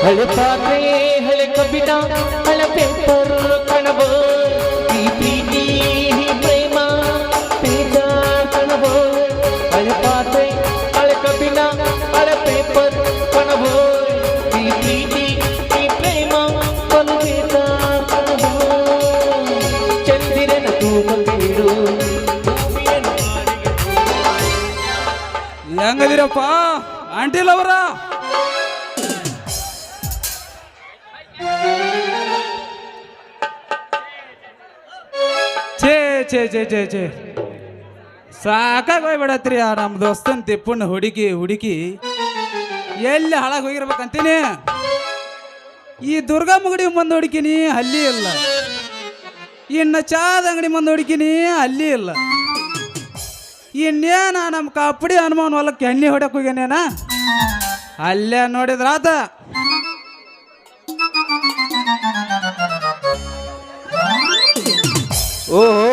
ಹಳೆ ಪಾತ್ರೆ ಹಳೆ ಕಬ್ಬಿಣ ಹಳೆ ಪೇಪರ್ ಕಣವ ಈ ಪ್ರೀತಿ ಈ ಪ್ರೇಮ ಪೇಜ ಕಣವ ಹಳೆ ಪಾತ್ರೆ ಹಳೆ ಕಬ್ಬಿಣ ಹಳೆ ಪೇಪರ್ ಕಣವ ಈ ಪ್ರೀತಿ ಈ ಪ್ರೇಮ ಬಲು ಪೇಜ ಕಣವ ಚಂದಿರನ ತೂಕ ಕೇಳು ಹೆಂಗದಿರಪ್ಪ ಆಂಟಿಲವರ ಛೇ ಛೇ ಛೇ ಛೇ ಸಾಕಾಗಿ ಹೋಗ್ಬಿಡತ್ರಿ ಆ ನಮ್ಮ ದೋಸ್ತನ್ ತಿಪ್ಪಣ್ಣ ಹುಡುಕಿ ಎಲ್ಲಿ ಹಾಳಾಗಿ ಹೋಗಿರ್ಬೇಕಂತೀನಿ. ಈ ದುರ್ಗಮ್ಮ ಗುಡಿ ಮುಂದೆ ಹುಡುಕಿನಿ ಅಲ್ಲಿ ಇಲ್ಲ, ಇನ್ನು ಚಾದ ಅಂಗಡಿ ಮುಂದೆ ಹುಡುಕಿನಿ ಅಲ್ಲಿ ಇಲ್ಲ, ಇನ್ನೇನ ನಮ್ಮ ಕಪ್ಪಡಿ ಹನುಮಾನ್ ಹೊಲಕ್ಕೆ ಎಣ್ಣೆ ಹೊಡಕ್ ಹೋಗ್ಯಾನೇನ ಅಲ್ಲೇ ನೋಡಿದ್ರಾತ. ಓಹೋ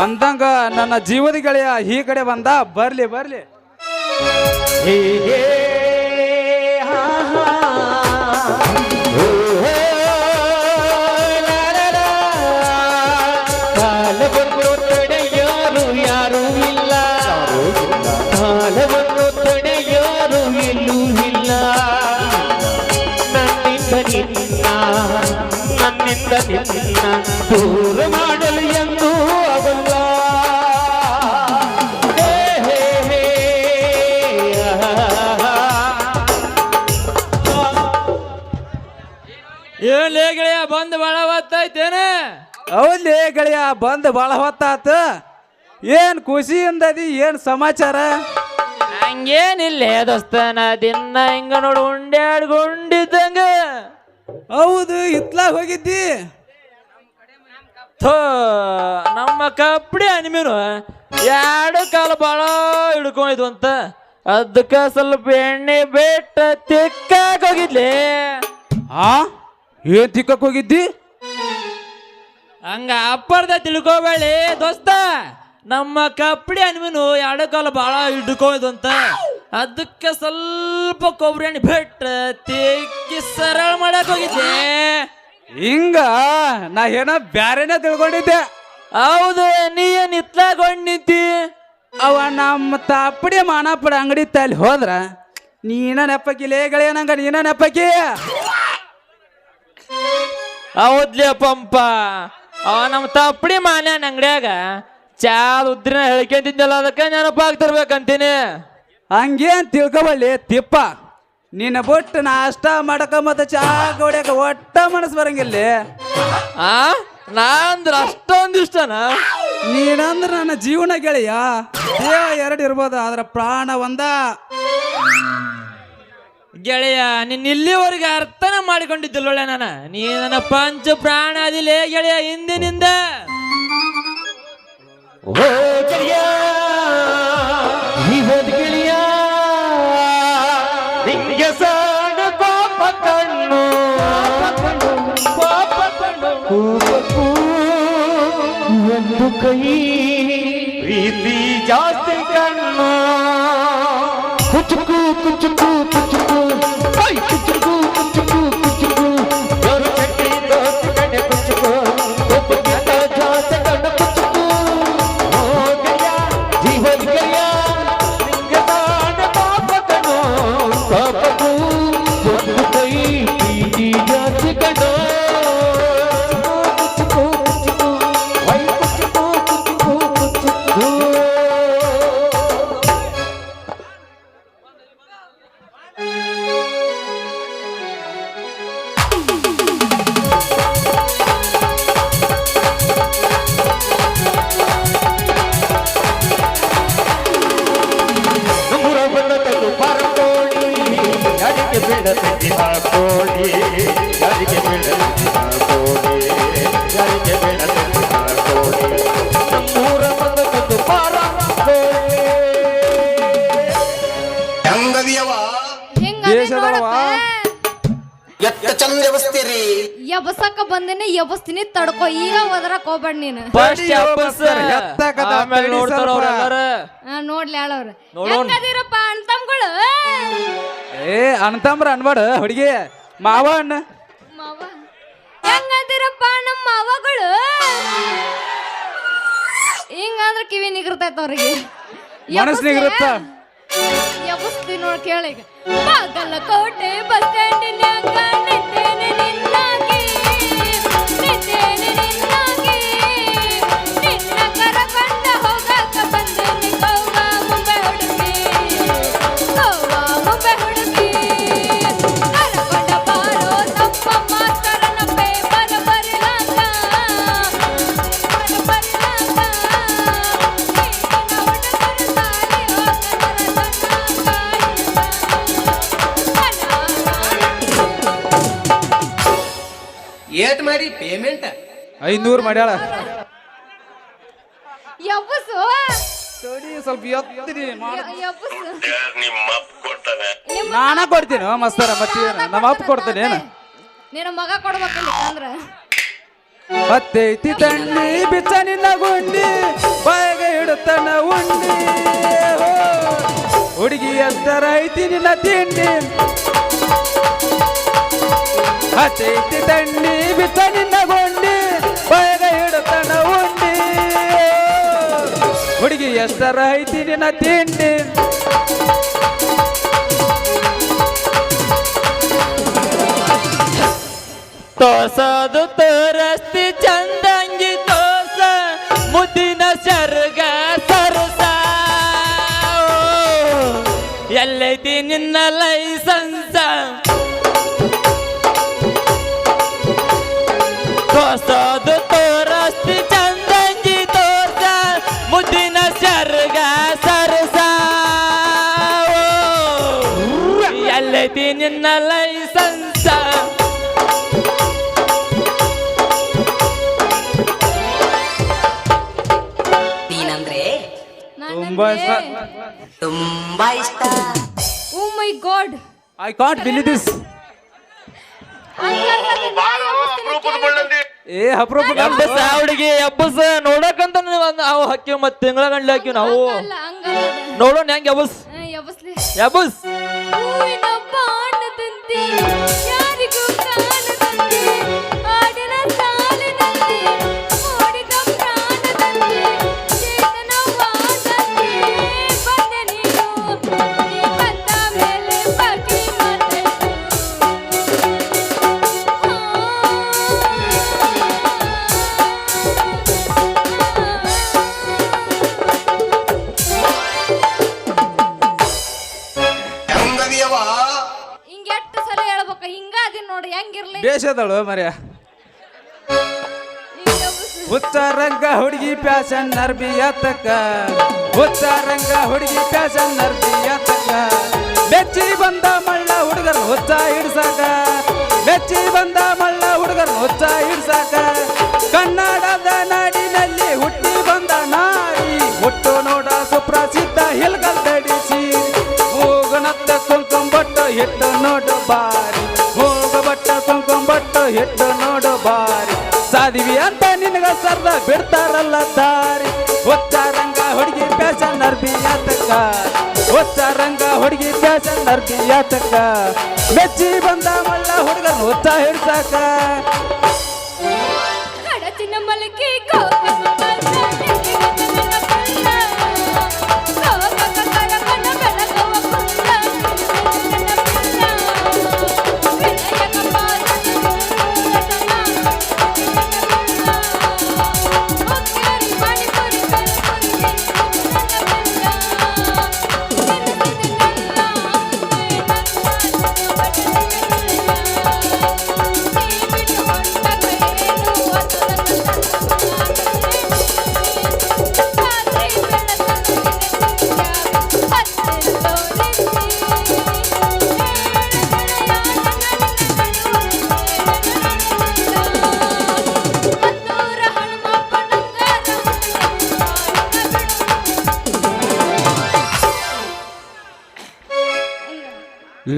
ಅಂದಂಗ ನನ್ನ ಜೀವದ ಗೆಳೆಯ ಈ ಕಡೆ ಬಂದ, ಬರ್ಲಿ ಬರ್ಲಿ. ಕಾಲವನ್ನು ತಡೆಯಾರು ಯಾರು ಇಲ್ಲ, ಕಾಲವನ್ನು ತಡೆಯಾರು ಎಲ್ಲೂ ಇಲ್ಲ. ನನ್ನಿಂದ ನಿನ್ನ ದೂರ ಮಾಡಲು ಎಂದು ಅವಲ್ಲ. ಏನ್ಲೇ ಗೆಳೆಯ ಬಂದು ಭಾಳ ಹೊತ್ತಾಯ್ತೇನೆ? ಹೌದ್ಲೇ ಗೆಳೆಯ ಬಂದು ಭಾಳ ಹೊತ್ತಾತ. ಏನ್ ಖುಷಿಯಿಂದದಿ, ಏನ್ ಸಮಾಚಾರ? ಹಂಗೇನಿಲ್ಲ ದೋಸ್ತನ ದಿನ ಹಿಂಗ ನೋಡು ಉಂಡ್ಯಾಡ್ಕೊಂಡಿದ್ದಂಗ. ಹೌದು ಇತ್ಲಾಗ ಹೋಗಿದ್ದಿ? ಥೋ ನಮ್ಮ ಕಪ್ಪಡಿ ಅನಿಮೀನು ಎರಡು ಕಾಲ ಭಾಳ ಹಿಡ್ಕೊಂಡಿದ್ವು ಅಂತ, ಅದಕ್ಕ ಸ್ವಲ್ಪ ಎಣ್ಣೆ ಬೇಟ ತಿಕ್ಕಾಕ ಹೋಗಿದ್ಲಿ. ಆ ಏನ್ ತಿಕ್ಕಕ್ ಹೋಗಿದ್ದಿ? ಹಂಗ ಅಪ್ಪರ್ದ ತಿಳ್ಕೊಬೇಡಿ ದೋಸ್ತ, ನಮ್ಮ ಕಪ್ಪಡಿ ಅನಿಮೀನು ಎರಡು ಕಾಲ ಭಾಳ ಹಿಡ್ಕೊಂಡಿದ್ವು ಅಂತ, ಅದಕ್ಕೆ ಸ್ವಲ್ಪ ಕೊಬ್ಬರಿ ಎಣ್ಣೆ ಬೆಟ್ಟ ತಿಕ್ಕಿ ಸರಳ ಮಾಡಕ್ ಹೋಗಿದ್ದೆ. ಹಿಂಗ ನಾ ಏನೋ ಬ್ಯಾರೇನ ತಿಳ್ಕೊಂಡಿದ್ದೆ. ಹೌದು, ನೀ ಏನ್ ಇತ್ಲಾಗೊಂಡ್ ನಿಂತಿ? ಅವ ನಮ್ಮ ತಪ್ಪಡಿ ಮಾನಪಡ ಅಂಗಡಿ ತಲ್ಲಿ ಹೋದ್ರ ನೀನ ನೆಪ್ಪಕ್ಕಿ ಲೇ ಗೆಳೆಯ, ನಂಗ ನೀನ ನೆಪ್ಪಕ್ಕಿ. ಹೌದ್ಲೇ ಪಂಪ, ಅವ ನಮ್ಮ ತಪ್ಪಡಿ ಮಾನ್ಯಾನ ಅಂಗಡಿಯಾಗ ಚಾದ ಉದ್ರಿನ ಹೇಳ್ಕೊಂತಿದ್ದಲ್ಲ, ಅದಕ್ಕೆ ನೆನಪಾಗ್ತಿರ್ಬೇಕಂತೀನಿ. ಹಂಗೇನ್ ತಿಳ್ಕೊಬಳ್ಳಿ ತಿಪ್ಪ, ನಿನ್ನ ಬಿಟ್ಟು ನಾಷ್ಟ ಮಾಡಕ ಮತ್ತ ಚಾ ಹೊಡ್ಯಾಕ ಒಟ್ಟ ಮನಸ್ಸು ಬರಂಗಿಲ್ಲ. ಆ ನಾಂದ್ರ ಅಷ್ಟೊಂದಿಷ್ಟನ? ನೀನಂದ್ರ ನನ್ನ ಜೀವನ ಗೆಳೆಯ. ದೇಹ ಎರಡು ಇರ್ಬೋದು, ಆದ್ರ ಪ್ರಾಣ ಒಂದ. ಗೆಳೆಯ ನಿನ್ನ ಇಲ್ಲಿವರೆಗೆ ಅರ್ಥನ ಮಾಡಿಕೊಂಡಿದ್ದಿಲ್ಲ ನಾನು. ನೀ ನನ್ನ ಪಂಚ ಪ್ರಾಣ ಅದಿಲೇ ಗೆಳೆಯ ಹಿಂದಿನಿಂದ. ಓ ಗೆಳೆಯ ಜೀವದ ಗೆಳೆಯ, ನಿಂಗೆ ಸಣ್ಣ ಪಾಪ ಕಣ್ಣು ಕೂಪಕ್ಕೂ ಒಂದು ಕೈ ಪ್ರೀತಿ ಜಾಸ್ತಿ ಕಣ್ಣು ಕುಚುಕು ಕುಚುಕು ಕುಚುಕು ಕುಚುಕು ಕುಚುಕು ಕುಚುಕು ಜೋರು ಚಟ್ಟಿ ದೋಸ್ತಿ ಕಣ್ಣೆ ಕುಚುಕು ಒಬ್ಬಕ್ಕಿಂತ ಜಾಸ್ತಿ ಕಣ್ಣು ಕುಚುಕು. ಓ ಗೆಳೆಯ ಜೀವದ ಗೆಳೆಯ, ನಿಂಗೆ ಸಣ್ಣ ಪಾಪ ಕಣ್ಣು ಪಾಪಕ್ಕೂ ಒಂದು ಕೈ ಪ್ರೀತಿ ಜಾಸ್ತಿ ಕಣ್ಣು ಕುಚುಕು ಕುಚುಕು ವೈ ಕುಚುಕು ಕುಚುಕು ಕುಚುಕು. ನಮ್ಮೂರ ಬಂದ ತಂದು ಪಾರಕೋಳಿ, ಯಾರಿಗೆ ಬೀಳ ತಂದಿ ಹಾಕೋಳಿ, ಯಾರಿಗೆ ಬೀಳ ತಂದಿ ಹಾಕೋಳಿ, ಯಾರಿಗೆ ಬೀಳ ತಂದಿ ಹಾಕೋಳಿ. ನಮ್ಮೂರ ಬಂದ ತಂದು ಪಾರಕೋಳಿ. ಹೆಂಗದಿಯವ ದೇಶದವ ಎತ್ತ ಚಂದ ಎಬಸ್ತೀರಿ. ಎಬಸಕ್ಕ ಬಂದೇನೆ ಎಬಸ್ತೀನಿ, ತಡ್ಕೋ. ಈಗ ಒದರಕ್ ಹೋಗ್ಬೇಡ ನೀನು. ಫಸ್ಟ್ ಎಬ್ಬಸ್, ಆಮೇಲೆ ನೋಡ್ತಾರ ಅವ್ರೆಲ್ಲರ. ನೋಡ್ಲಿ ಹೇಳವ್ರ ಹೆಂಗದಿರಪ್ಪ ಅಣ್ತಮ್ಗಳು? ಏ ಅಣ್ತಂಬ್ರ ಅನ್ಬೇಡ ಹುಡುಗಿ ಮಾವ ಅಣ್ಣ ಮಾವ ಹೆಂಗದಿರಪ್ಪ ನಮ್ಮ ಮಾವಗಳು ಹಿಂಗಂದ್ರ ಕಿವಿ ನಿಗಿರ್ತೈತ ಅವ್ರಿಗೆ ಮನಸ್ಸಿನಿಗಿರುತ್ತ ಎಬಸ್ತಿ ನೋಡ್ ಕೇಳಿಗ ಬಾಗಲಕೋಟೆ ಬಸ್ ಸ್ಟ್ಯಾಂಡಿನ್ಯಾಗ ನಿಂತೇನೆ ನಿನ್ನಾಗಿ ನಿಂತೇನೆ ನಿನ್ನಾಗಿ ನಿನ್ನ ಕರಕಂಡ ಹೋಗಾಕ ಬಂದೇನೆ ಗೋವಾ ಮುಂಬೈ ಹುಡುಗಿ ಗೋವಾ ಮುಂಬೈ ಹುಡುಗಿ ಕರಕೊಂಡ ಬಾರೋ ತಪ್ಪ ಮಾಸ್ತರನ ಪೇಪರ್ ಬರಿಲಾಕ ಏಟ್ ಮಾಡಿ ಪೇಮೆಂಟ್ 500 ಮಾಡ್ಯಾಳ ಯಬ್ಬಸು ತಡಿ ಸ್ವಲ್ಪ ಎತ್ತಿರಿ ಯಬ್ಬಸು ನಾನ ಕೊಡ್ತೀನಿ ಮಸ್ತಾರ ಮತ್ತೆ ನಮ್ಮ ಅಪ್ಪ ಕೊಡ್ತೇನೆ ಏನು ನಿನ್ನ ಮಗ ಕೊಡ್ಬೇಕಲ್ಲಿ ಅಂದ್ರ ಹತ್ತೈತಿ ತಣ್ಣಿ ಬಿಚ್ಚ ನಿನ್ನ ಗುಂಡಿ ಬಾಯಿಗೆ ಇಡುತ್ತನ ಉಂಡಿ ಹೋ, ಹುಡುಗಿ ಎತ್ತರ ಐತಿ ನಿನ್ನ ತಿಂಡಿ ಹತ್ತೈತಿ ತಣ್ಣಿ ಬಿಚ್ಚ ನಿನ್ನ ಗುಂಡಿ ಬಾಯಿಗೆ ಇಡುತ್ತನ ಉಂಡಿ ಹುಡುಗಿ ಎತ್ತರ ಐತಿ ನಿನ್ನ ತಿಂಡಿ ತೋಸದು ತೋರಸ್ತಿ ಚಂದಂಗಿ ತೋರ್ಸ ಮುದ್ದಿನ ಸರ್ಗ ಸರಸ ಎಲ್ಲೈತಿ ನಿನ್ನ ಲೈಸನ್ಸ ತೋಸದು ತೋರಸ್ತಿ ಚಂದಂಗಿ ತೋರ್ಸ ಮುದ್ದಿನ ಸರ್ಗ ಸರಸ ಎಲ್ಲೈತಿ ನಿನ್ನ ಲೈಸನ್ಸ ನೀನಂದ್ರೆ ತುಂಬಾ ಇಷ್ಟ. ತುಂಬಾ ಇಷ್ಟ. Oh my god I can't believe this ಏ ಅಪರೂಪ ಎಬ್ಬಸ ಹುಡುಗಿ ಎಬ್ಬಸ ನೋಡಕಂತ ನಾವು ಹಾಕಿವ್ ಮತ್ ತಿಂಗಳ ಗಂಡ್ಲೆ ಹಾಕಿವ್ ನಾವು ಅಲ್ಲ ಹಂಗಲ್ಲ ನೋಡೋಣ ಹೆಂಗ್ ಎಬ್ಬಸ್ ಯಬ್ಬಸ್ಲಿ ಎಬ್ಬಸ್ ಹೂವಿನ ಬಾಣದಂತೆ ಯಾರಿಗೂ ಕಾಣದಂತೆ ಆಡಿನ ಸಾಲಿನಲ್ಲಿ ಓಡಿದ ಪ್ರಾಣದಂತೆ ಚೇತನವಾದಂತೆ ಬಂದೆ ನೀನು ನೀ ಬಂದ ಮೇಲೆ ಬಾಕಿ ಹೆಂಗದಿಯವ ಹಿಂಗ ಎಷ್ಟು ಸಲ ಹೇಳ್ಬೇಕ ಹಿಂಗ ಅದಿನ್ ನೋಡಿ ಹೆಂಗಿರ್ಲಿ ಬೇಷದಳು ಮರ್ಯ ಹುಚ್ಚ ರಂಗ ಹುಡುಗಿ ಪ್ಯಾಶನ್ ನರ್ಬಿ ಎತ್ತಕ ಹುಚ್ಚ ರಂಗ ಹುಡುಗಿ ಪ್ಯಾಶನ್ ನರ್ಬಿ ಎತ್ತಕ ಬೆಚ್ಚಿ ಬಂದ ಮಳ್ಳ ಹುಡುಗರ ಹುಚ್ಚ ಹಿಡ್ಸಾಕ ಬೆಚ್ಚಿ ಬಂದ ಮಳ್ಳ ಹುಡುಗರ ಹುಚ್ಚ ಹಿಡ್ಸಾಕ ಕನ್ನಡದ ನಾಡಿನಲ್ಲಿ ಹುಟ್ಟಿ ಬಂದ ನಾರಿ ಹುಟ್ಟು ನೋಡ ಸುಪ್ರಸಿದ್ಧ ಹಿಲ್ಗಲ್ ಧಡಿಸಿ ಹೋಗನತ್ತ ಕುಂಕುಂಬಟ್ಟು ಹಿಟ್ಟು ನೋಡು ಬಾರಿ ಹೋಗಬಟ್ಟ ಕುಂಕುಂಬಟ್ಟು ಹಿಟ್ಟು ನೋಡು ಬಾರಿ ಸಾದಿವಿ ಅಂತ ನಿನಗ ಸರ್ದ ಬಿಡ್ತಾರಲ್ಲ ದಾರಿ ಹೊಚ್ಚ ರಂಗ ಹುಡುಗಿ ಪ್ಯಾಶನ್ ಅರ್ಬಿ ಯಾತಕ ಹೊಚ್ಚ ರಂಗ ಹುಡುಗಿ ಪ್ಯಾಶನ್ ಅರ್ಬಿ ಯಾತಕ ಮೆಚ್ಚಿ ಬಂದ ಮಳ್ಳ ಹುಡುಗನ ಹೊಚ್ಚ ಹಿಡ್ಸಾಕ ಕಡಚಿನ ಮಲಗಿ ಗೋಕಸ ಬಂದ ನೆತ್ತಿಗೆ ನನ್ನ ಪಲ್ಲ ಗೋಕಸ ಕರಕನ ಬೆಳಗವ ಕುಲ್ಲ ನನ್ನ ಪಲ್ಲ ವಿನಯಕ ಪಾದದ ರತನ ಒಕ್ಕೇರಿ ಮಣಿಪುರಿ ಬೆಳಪುರಿ ನನ್ನ ಪಲ್ಲ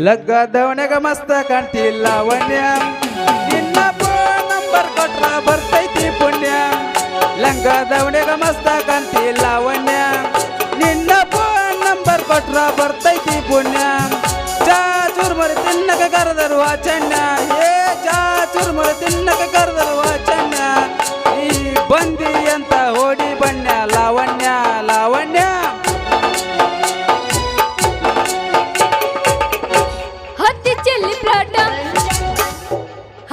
ಲಗ್ಗದವನೆಗ ಮಸ್ತ ಕಾಣ್ತಿಲ್ಲ ಲಾವಣ್ಯ ನಿನ್ನ ಫೋನ್ ನಂಬರ್ ಕೊಟ್ರ ಬರ್ತೈತಿ ಪುಣ್ಯ ಲಂಗದವನೆಗ ಮಸ್ತ ಕಾಣ್ತಿಲ್ಲ ಲಾವಣ್ಯ ನಿನ್ನ ಫೋನ್ ನಂಬರ್ ಕೊಟ್ರ ಬರ್ತೈತಿ ಪುಣ್ಯ ಜಾಜು ಕರೆದರು ವಾಚಣ್ಣ ಏ ಚಾ ಚುರುಮುರ ತಿನ್ನಕ ಕರೆದರು ವಾಚಣ್ಣ ಈ ಬಂದಿ ಅಂತ ಓಡಿ ಬಣ್ಣ ಲಾವಣ್ಯ ಲಾವಣ್ಯ ಹತ್ತಿ ಚೆಲ್ಲಿ ಪ್ಲಾಟ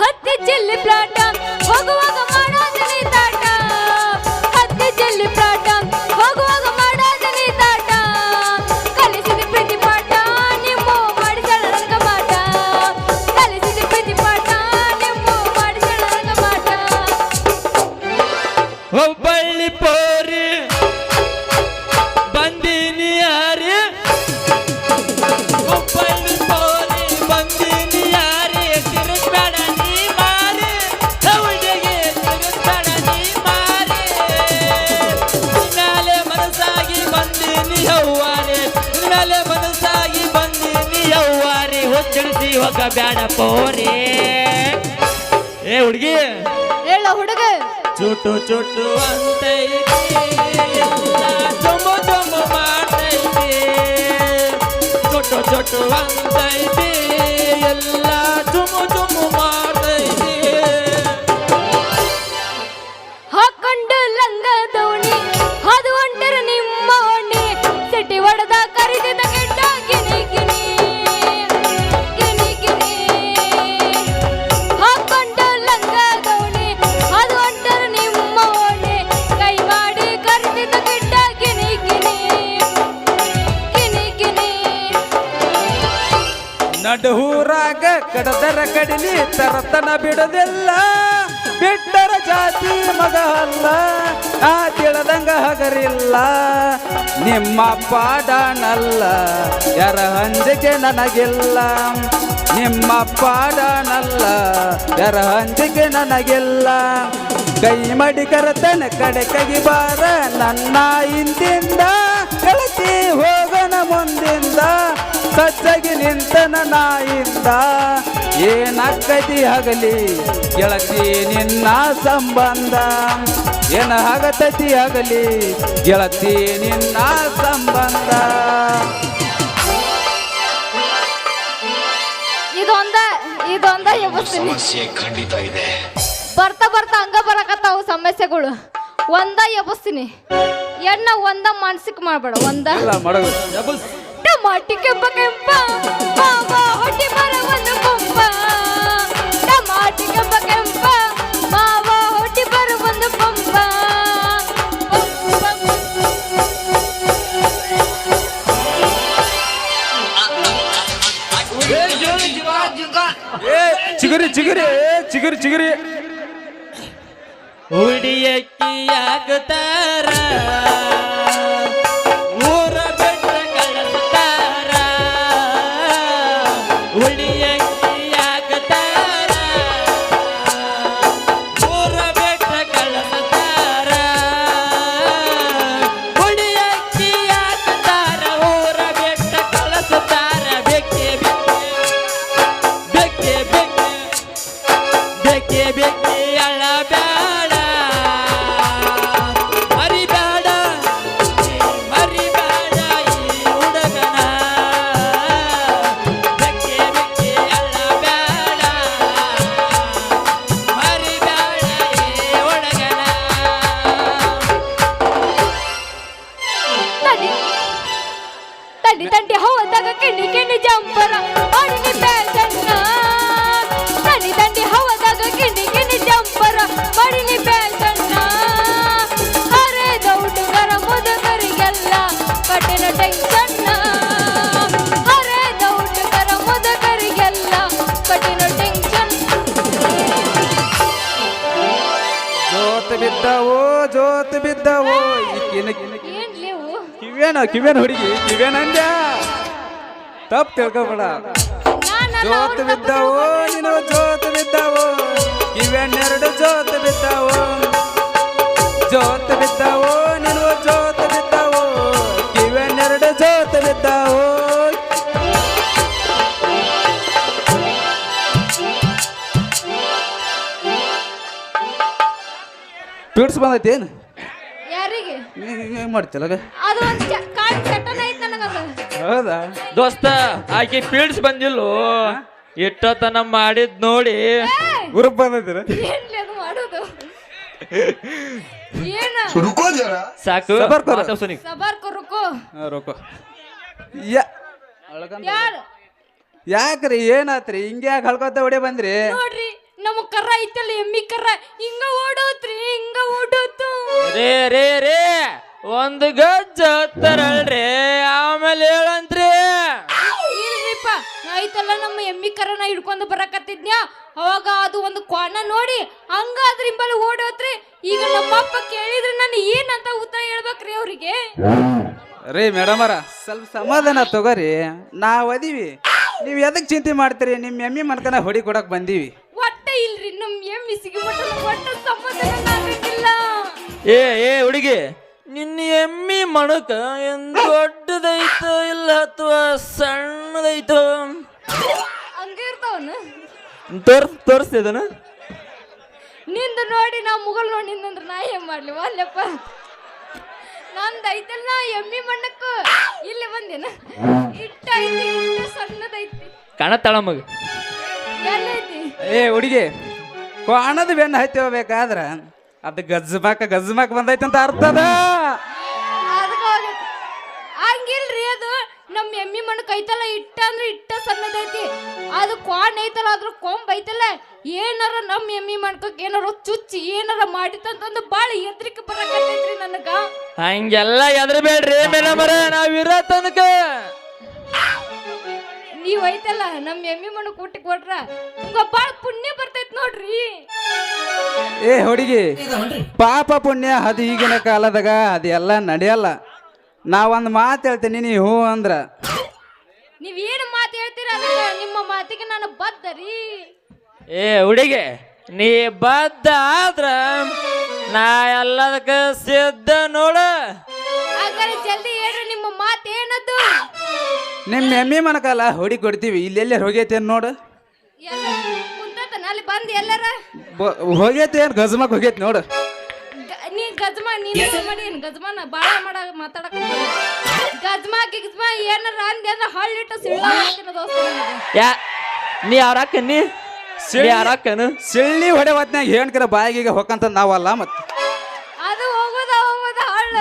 ಹತ್ತಿ ಚೆಲ್ಲಿ ಪ್ಲಾಟ ಹೋಗುವಾಗ ಮಾಡೋದನಿ ತಾಟ ಹತ್ತಿ ಚೆಲ್ಲಿ ಪ್ಲಾಟ ಹೋಗುವಾಗ ಮಾಡೋದನಿ ತಾಟ ಕಲಿಸಿದ ಪ್ರೀತಿ ಪಾಠ ನಿಮ್ಮ ಮಾಡಿಸಳ ನನಗ ಮಾಟ ಕಲಿಸಿದ ಪ್ರೀತಿ ಪಾಠ ನಿಮ್ಮ ಮಾಡಿಸಳ ನನಗ ಮಾಟ ಹುಬ್ಬಳ್ಳಿ ಪೋರಿ ಬಂದೀನಿ ಯಾರಿ ಹುಬ್ಬಳ್ಳಿ ಪೋರಿ ಬಂದೀನಿ ಯಾರಿ ತಿರುಗ್ಬೇಡ ನೀ ಮಾರಿ ಹುಡುಗಿ ತಿರುಗ್ಬೇಡ ನೀ ಮಾರಿ ನಿನ್ನಾಲೆ ಮನಸ್ಸಾಗಿ ಬಂದೀನಿ ಯವ್ವಾರಿ ನಿನ್ನಾಲೆ ಮನಸ್ಸಾಗಿ ಬಂದೀನಿ ಯವ್ವಾರಿ ಹುಚ್ಚಳಿಸಿ ಹೋಗ ಬ್ಯಾಡ ಪೋರಿ ಏ ಹುಡುಗಿ ಹೇಳ ಹುಡುಗ ಚುಟು ಚುಟು ಅಂತೈತಿ ಎಲ್ಲ ಚುಮು ಚುಮು ಮಾಡ್ತೈತಿ ಚುಟು ಚುಟು ಅಂತೈತಿ ಎಲ್ಲ ಚುಮು ಚುಮು ಮಾಡ್ತೈತಿ ಹಾಕೊಂಡು ಲಂಗ ದೋಣಿ ಅದು ಹೊಂಟರ ನಿಮ್ಮ ಓಣಿ ಸಿಟಿ ಹೊಡೆದ ಕರಿದಿದ ಗಿಡ್ಡ ಗಿನಿ ಗಿನಿ ಗಿನಿ ಗಿನಿ ಹಾಕೊಂಡು ಲಂಗ ದೋಣಿ ಅದು ಹೊಂಟರ ನಿಮ್ಮ ಓಣಿ ಕೈ ಮಾಡಿ ಕರಿದಿದ ಗಿಡ್ಡ ಗಿನಿ ಗಿನಿ ಗಿನಿ ಗಿನಿ ನಡುಹೂರಾಗ ಕಡದರ ಕಡಿಲಿ ತರತನ ಬಿಡೋದಿಲ್ಲ ಬಿಟ್ಟರ ಜಾತಿ ಮಗ ಅಲ್ಲ ಆ ತಿಳದಂಗ ಹಗರಿಲ್ಲ ನಿಮ್ಮ ಪಾಡನಲ್ಲ ಯಾರ ಹಂಜಿಕೆ ನನಗಿಲ್ಲ ನಿಮ್ಮ ಪಾಡನಲ್ಲ ಯಾರ ಹಂಜಿಕೆ ನನಗಿಲ್ಲ ಕೈ ಮಡಿ ಕರತನ ಕಡೆ ಕಗಿ ಬಾರ ನನ್ನ ಹಿಂದಿಂದ ಗೆಳತಿ ಹೋಗನ ಮುಂದಿಂದ ಸಜ್ಜಗಿ ನಿಂತನ ನಾಯಿಂದ ಏನಾಗತಿ ಆಗಲಿ ಗೆಳತಿ ನಿನ್ನ ಸಂಬಂಧ ಏನ ಆಗತತಿ ಆಗಲಿ ಗೆಳತಿ ನಿನ್ನ ಸಂಬಂಧ ಇದೊಂದ ಎಬ್ಬಿಸ್ತೀನಿ ಸಮಸ್ಯೆ ಖಂಡಿತ ಇದೆ. ಬರ್ತಾ ಬರ್ತಾ ಹಂಗ ಬರಕತ್ತಾವು ಸಮಸ್ಯೆಗಳು ಒಂದ ಎಬ್ಬಿಸ್ತೀನಿ ಎಣ್ಣ ಒಂದ ಮಾನಸಿಕ ಮಾಡ್ಬೇಡ ಒಂದ ಎಲ್ಲ ಮಾಡೋದು ಟಮಾಟಿ ಕೆಂಪ ಕೆಂಪ ಮಾವ ಹೊಟ್ಟಿ ಬರ ಒಂದು ಕೊಂಪ ಟಮಾಟಿ ಕೆಂಪ ಕೆಂಪ ಮಾವ ಹೊಟ್ಟಿ ಬರ ಒಂದು ಕೊಂಪ ಏ ಚಿಗುರಿ ಚಿಗುರಿ ಚಿಗುರಿ ಚಿಗುರಿ ಹುಡಿಯಕ್ಕಿಯಾಗುತ್ತಾರ ಊರ ಬೆಟ್ಟ ಕಳಿಸ್ತಾರ ಹುಡಿಯಕ್ಕಿಯಾಗುತ್ತಾರ ಊರ ಬೆಟ್ಟ ಕಳಿಸ್ತಾರ ಹುಡಿಯಕ್ಕಿಯಾಗುತ್ತಾರ ಊರ ಬೆಟ್ಟ ಕಳಿಸ್ತಾರ ಬೆಕ್ಕೆ ಬೆಕ್ಕೆ ಬೆಕ್ಕೆ ಬೆಕ್ಕೆ ಬೆಕ್ಕೆ ಅಳ ಬ್ಯಾಡ ಮರಿಬೇಡ ಮರಿಬೇಡ ಈ ಹುಡುಗನ ಬೆಕ್ಕೆ ಬೆಕ್ಕೆ ಅಳ ಬ್ಯಾಡ ಮರಿಬೇಡ ಈ ಹುಡುಗನ ತಡಿ ತಡಿ ತಡಿ ಹೌದಾಗ ಕೆಣಿ ಕೆಣಿ ಜಂಪರ ಮಾಡಿನಿ ಪ್ಯಾಸನ್ನ ತಡಿ ತಡಿ ಹೌದಾಗ ಕೆಣಿ ಕೆಣಿ ಜಂಪರ ಮಾಡಿನಿ ಪ್ಯಾಸನ್ನ ಅರೆ ದೌಡುಗರ ಮುದುಗರಿಗೆಲ್ಲ ಕಠಿಣ ಟೆನ್ಷನ್ನ ಅರೆ ದೌಡುಗರ ಮುದುಗರಿಗೆಲ್ಲ ಕಠಿಣ ಟೆನ್ಷನ್ ಜೋತ್ ಬಿದ್ದವೋ ಈಕಿನ ಏನ್ ಲೇವು ಕಿವೇನ ಹುಡುಗಿ ಕಿವೇನಂದ್ಯ ತಪ್ಪು ತಿಳ್ಕೊಬೇಡ ಜೋತ್ ಬಿದ್ದವೋ ನೀನು ಜೋತ್ ಬಿದ್ದವೋ ಕಿವೆನ್ನೆರಡು ಜೋತ್ ಬಿದ್ದವೋ ಜೋತ್ ಬಿದ್ದವೋ ನೀನು ಜೋತ್ ಬಿದ್ದವೋ ಕಿವೆನ್ನೆರಡು ಜೋತ್ ಬಿದ್ದವೋ ಪೀಡ್ಸ್ ಬಂದೈತಿ ಏನು ಯಾರಿಗೆ ಹೆಂಗೆ ಮಾಡ್ತಿಲ್ಲ ಅದು ಒಂದು ಕಾಲ್ ಚಟನ ಐತ್ ನನಗದು ಹೌದಾ ದೋಸ್ತ ಆಕೆ ಪೀಡ್ಸ್ ಬಂದಿಲ್ಲೋ ಇಟ್ಟತನ ಮಾಡಿದ್ ನೋಡಿ ಗ್ರೂಪ್ ಬಂದಿದ್ದೀರ ಏನ್ಲಿ ಅದು ಮಾಡೋದು ಏನ रुको जरा ಸಾಕು ಸಬರ್ ಕರು. ಮಾತಾಡ್ಸು ನೀ. ಸಬಾರ್ ಕೊರಕು ರೊಕ್ಕ ಯಾರು ಯಾಕ್ರಿ ಏನಾತ್ರಿ ಹಿಂಗೆ ಯಾಕೆ ಹಳ್ಕೊತ ಹೊಡಿ ಬಂದ್ರಿ ನೋಡ್ರಿ ನಮ್ಮ ಕರ್ರ ಐತಲ್ಲ ಎಮ್ಮಿ ಕರ್ರ ಹಿಂಗ ಓಡೋತ್ರಿ ಹಿಂಗ ಓಡೋತು ರೇ ರೇ ರೇ ಒಂದು ಗಜ್ಜ ಹತ್ತಾರಲ್ರಿ ಆಮೇಲೆ ಹೇಳಂತ್ರಿ ಇಲ್ರಿಪ್ಪ ಐತಲ್ಲ ನಮ್ಮ ಎಮ್ಮಿ ಕರ್ರನ ಹಿಡ್ಕೊಂಡು ಬರಕತ್ತಿದ್ನ್ಯಾ ಅವಾಗ ಅದು ಒಂದು ಕ್ವಾಣ ನೋಡಿ ಹಂಗ ಅದ್ರ ಹಿಂಬಲ್ಲಿ ಓಡೋತ್ರಿ ಈಗ ನಮ್ಮಪ್ಪ ಕೇಳಿದ್ರೆ ನಾನು ಏನಂತ ಉತ್ತರ ಹೇಳ್ಬೇಕ್ರಿ ಅವ್ರಿಗೆ ರೀ ಮೇಡಮರ ಸ್ವಲ್ಪ ಸಮಾಧಾನ ತಗೋರಿ ನಾವ್ ಅದೀವಿ ನೀವ್ ಎದಕ್ ಚಿಂತೆ ಮಾಡ್ತೀರಿ ನಿಮ್ ಎಮ್ಮಿ ಮನ್ಕನ ಹೊಡಿ ಕೊಡಕ್ ಬಂದೀವಿ ಒಟ್ಟ ಇಲ್ರಿ ನಮ್ ಎಮ್ಮಿ ಸಿಗಿಬಿಟ್ಟ ಒಟ್ಟ ಸಮಾಧಾನ ಆಗಂಗಿಲ್ಲ ಏ ಹುಡುಗಿ ನಿನ್ನ ಎಮ್ಮಿ ಮಣಕ ಎಂದು ದೊಡ್ಡದೈತೋ ಇಲ್ಲ ಅಥವಾ ಸಣ್ಣದೈತೋ ಹಂಗ ಇರ್ತಾವನ ತೋರಿಸ್ತಿದನ ನಿಂದು ನೋಡಿ ನಾ ಮುಗಲ್ ನೋಡಿ ನಿಂದಂದ್ರ ನಾ ಏನ್ ಮಾಡ್ಲಿ ಅಲ್ಲಪ್ಪ ನಂದು ಐತಲ್ಲ ಎಮ್ಮಿ ಮಣ್ಣಕ್ಕೂ ಇಲ್ಲಿ ಬಂದೇನ ಇಟ್ಟ ಐತಿ ಇಟ್ಟು ಸಣ್ಣದೈತಿ ಕಾಣತ್ತಾಳ ಮಗ ಎಲ್ಲೈತಿ ಏ ಹುಡುಗಿ ಕ್ವಾಣದ ಬೆನ್ನ ಹತ್ತಿ ಹೋಗ್ಬೇಕಾದ್ರ ಅದು ಗಜ್ಮಾಕ್ ಬಂದೈತೆ ಅಂತ ಅರ್ಥದ ಅದಕ್ಕ ಹೋಗೈತಿ ಹಂಗಿಲ್ರಿ ಅದು ನಮ್ಮ ಎಮ್ಮಿ ಮಣ್ಣಕ್ಕೆ ಐತಲ್ಲ ಇಟ್ಟ ಅಂದ್ರೆ ಇಟ್ಟ ಸಣ್ಣದೈತಿ ಅದು ಕ್ವಾಣ್ ಐತಲ್ಲ ಅದ್ರ ಕೊಂಬ್ ಐತಲ್ಲ ಏನಾರ ನಮ್ಮ ಎಮ್ಮಿ ಮಣ್ಕಕ್ ಏನಾರ ಚುಚ್ಚಿ ಏನಾರ ಮಾಡಿತಂತಂದು ಬಾಳ ಎದ್ರಿಕೆ ಬರಕತ್ತೈತ್ರಿ ನನಗ ಹಂಗೆಲ್ಲ ಎದ್ರಬೇಡ್ರಿ ಮೇಡಮರ ನಾವಿರೋ ತನಕ ನೀವ್ ಐತಲ್ಲ ನಮ್ಮ ಎಮ್ಮಿ ಮಣ್ಣಕ್ ಊಟ ಕೊಟ್ರ ನಿಮ್ಗ ಬಾಳ ಪುಣ್ಯ ಬರ್ತೈತ್ ನೋಡ್ರಿ ಏ ಹುಡುಗಿ ಪಾಪ ಪುಣ್ಯ ಅದು ಈಗಿನ ಕಾಲದಾಗ ಅದೆಲ್ಲ ನಡೆಯಲ್ಲ ನಾವೊಂದು ಮಾತು ಹೇಳ್ತೀನಿ ನೀ ಹ್ಞೂ ಅಂದ್ರ ನೀವ್ ಏನ್ ಮಾತು ಹೇಳ್ತೀರ ಅದಕ್ಕ ನಿಮ್ಮ ಮಾತಿಗೆ ನಾನು ಬದ್ದರಿ ಏ ಹುಡುಗಿ ನೀ ಬದ್ದ ಆದ್ರ ನಾ ಎಲ್ಲದಕ್ಕ ಸಿದ್ಧ ನೋಡ ಹಾಗಾದ್ರೆ ಜಲ್ದಿ ಹೇಳ್ರಿ ನಿಮ್ಮ ಮಾತು ಏನದು ನಿಮ್ಮ ಎಮ್ಮಿ ಮನಕಲ್ಲ ಹೊಡಿ ಕೊಡ್ತೀವಿ ಇಲ್ಲೆಲ್ಲ ಹೋಗೈತೆ ನೋಡು ಎಲ್ಲ ಕುಂತತನ ಅಲ್ಲಿ ಬಂದ್ ಎಲ್ಲಾರ ಹೋಗೈತೆ ಏನು ಗಜ್ಮಕ್ ಹೋಗೈತೆ ನೋಡು ನೀ ಗಜ್ಮಾ ನೀನ್ ಮಾಡಿ ಏನ್ ಗಜ್ಮಾನ ಬಾಳ ಮಾತಾಡಕ ಗಜ್ಮಾ ಗಿಜ್ಮಾ ಏನಾರ ಅಂದೆ ಅಂದ್ರೆ ಹಳ್ಳಿಟ್ಟು ಸಿಳ್ಳ ಹಾಕ್ತೀನಿ ದೋಸ್ತ ನಿನಗೆ. ಯಾ ನೀ ಯಾರಕ್ಕ ನೀ ಯಾರಕ್ಕನು ಸಿಳ್ಳಿ ಹೊಡೆ ಹೊತ್ನಾಗ ಹೇಳ್ಕರ ಬಾಯಿಗೆ ಹೊಕ್ಕಂತ ನಾವಲ್ಲ ಮತ್ತೆ ಅದು ಹೋಗೋದ ಹಳ್ಳ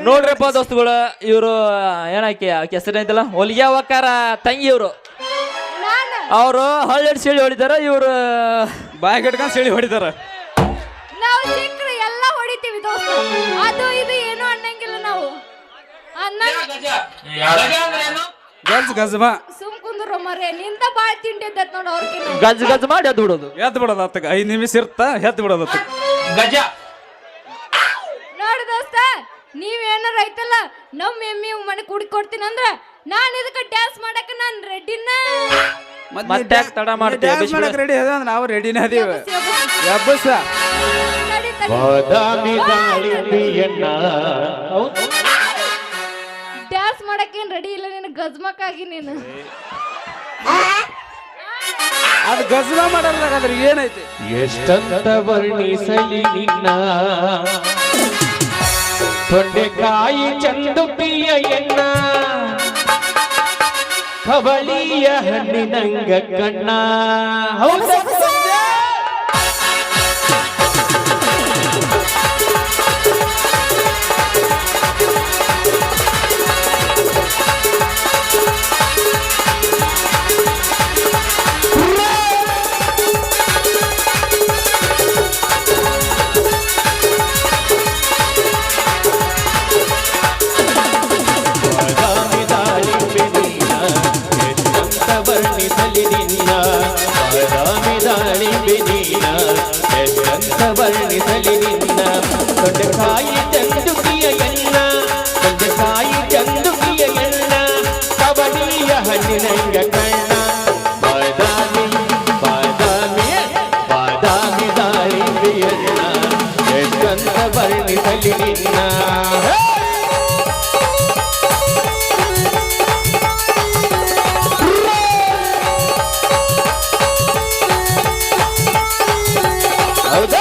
ನೋಡ್ರಪ್ಪ ದೋಸ್ತುಗಳು ಇವರು ಏನಾಕಿ ಆಕೆ ಹೆಸರೇನೈತಲ್ಲ ಹೊಲಿಗೆ ಅವಕ್ಕಾರ ತಂಗಿ ಇವರು ನಾನು ಅವರು ಹಳ್ಳಿ ಸಿಳಿ ಹೊಡಿತಾರ ಇವರು ಬಾಯಿಗೆ ಇಟ್ಕೊಂಡು ಸಿಳಿ ಹೊಡಿತಾರ ನಾವು ಸಿಕ್ಕ್ರೆ ಎಲ್ಲ ಹೊಡಿತೀವಿ ದೋಸ್ತ ಅದು ಇದು ಏನು ಅನ್ನಂಗಿಲ್ಲ ನಾವು ಅನ್ನ ಗಜ್ಮ ಸುಮ್ ಕುಂದ್ರು ಮರೆ ನಿಂದ ಬಾಳ್ ತಿಂಡಿ ಇದ್ದತ್ ನೋಡು ಅವ್ರಿಗೆ ಗಜ್ ಗಜ್ ಮಾಡಿ ಅದು ಬಿಡೋದು ಎದ್ದು ಬಿಡೋದು ಹತ್ತಗ 5 ನಿಮಿಷ ಇರ್ತಾ ಎದ್ದು ಬಿಡೋದು ಹತ್ತಗ ನೋಡು ದೋಸ್ತ ನೀವೇನಾರ ಐತಲ್ಲ ನಮ್ಮ ಎಮ್ಮಿ ಮನೆ ಕುಡಿ ಕೊಡ್ತೀನಿ ಅಂದ್ರ ನಾನ್ ಇದಕ್ಕೆ ಡ್ಯಾನ್ಸ್ ಮಾಡಕ್ಕೆ ನಾನ್ ರೆಡಿನ ಮತ್ತೆ ಯಾಕ್ ತಡ ಮಾಡ್ತೀಯ? ರೆಡಿ ಅದ ನಾವು ರೆಡಿನೇ ಅದೀವಿ ಎಬ್ಬಸ ಬಾದಾಮಿ ದಾಳಿಂಬೆಯನ್ನ ಡ್ಯಾನ್ಸ್ ಮಾಡಕ್ಕೇನ್ ರೆಡಿ ಇಲ್ಲ ನಿನ್ ಗಜ್ಮಕ್ಕಾಗಿ ನೀನು ಅದು ಗಜ್ಮ ಮಾಡಲ್ದಾಗ ಅದ್ರ ಏನೈತಿ ಎಷ್ಟಂತ ವರ್ಣಿಸಲಿ ನಿನ್ನ ತೊಂಡೆಕಾಯಿ ಚಂದುಪಿಯ ಎನ್ನ ಕಬಳಿಯ ಹಣ್ಣಿನಂಗ ಕಣ್ಣ ಹೌದಾ ವರ್ಣಿಸಲಿ ನಿನ್ನ ತೊಂಡೆಕಾಯಿ ಚಂದುಕಿಯ ಎಣ್ಣ ತೊಂಡೆಕಾಯಿ ಚಂದುಕಿಯ ಎಣ್ಣ ಕಬಡಿಯ ಹಣ್ಣಿನಂಗ ಕಣ್ಣ ಬಾದಾಮಿ ಬಾದಾಮಿ ಬಾದಾಮಿ ದಾಳಿಂಬೆಯನ್ನ ಎಷ್ಟಂತ ವರ್ಣಿಸಲಿ ನಿನ್ನ ಹೌದಾ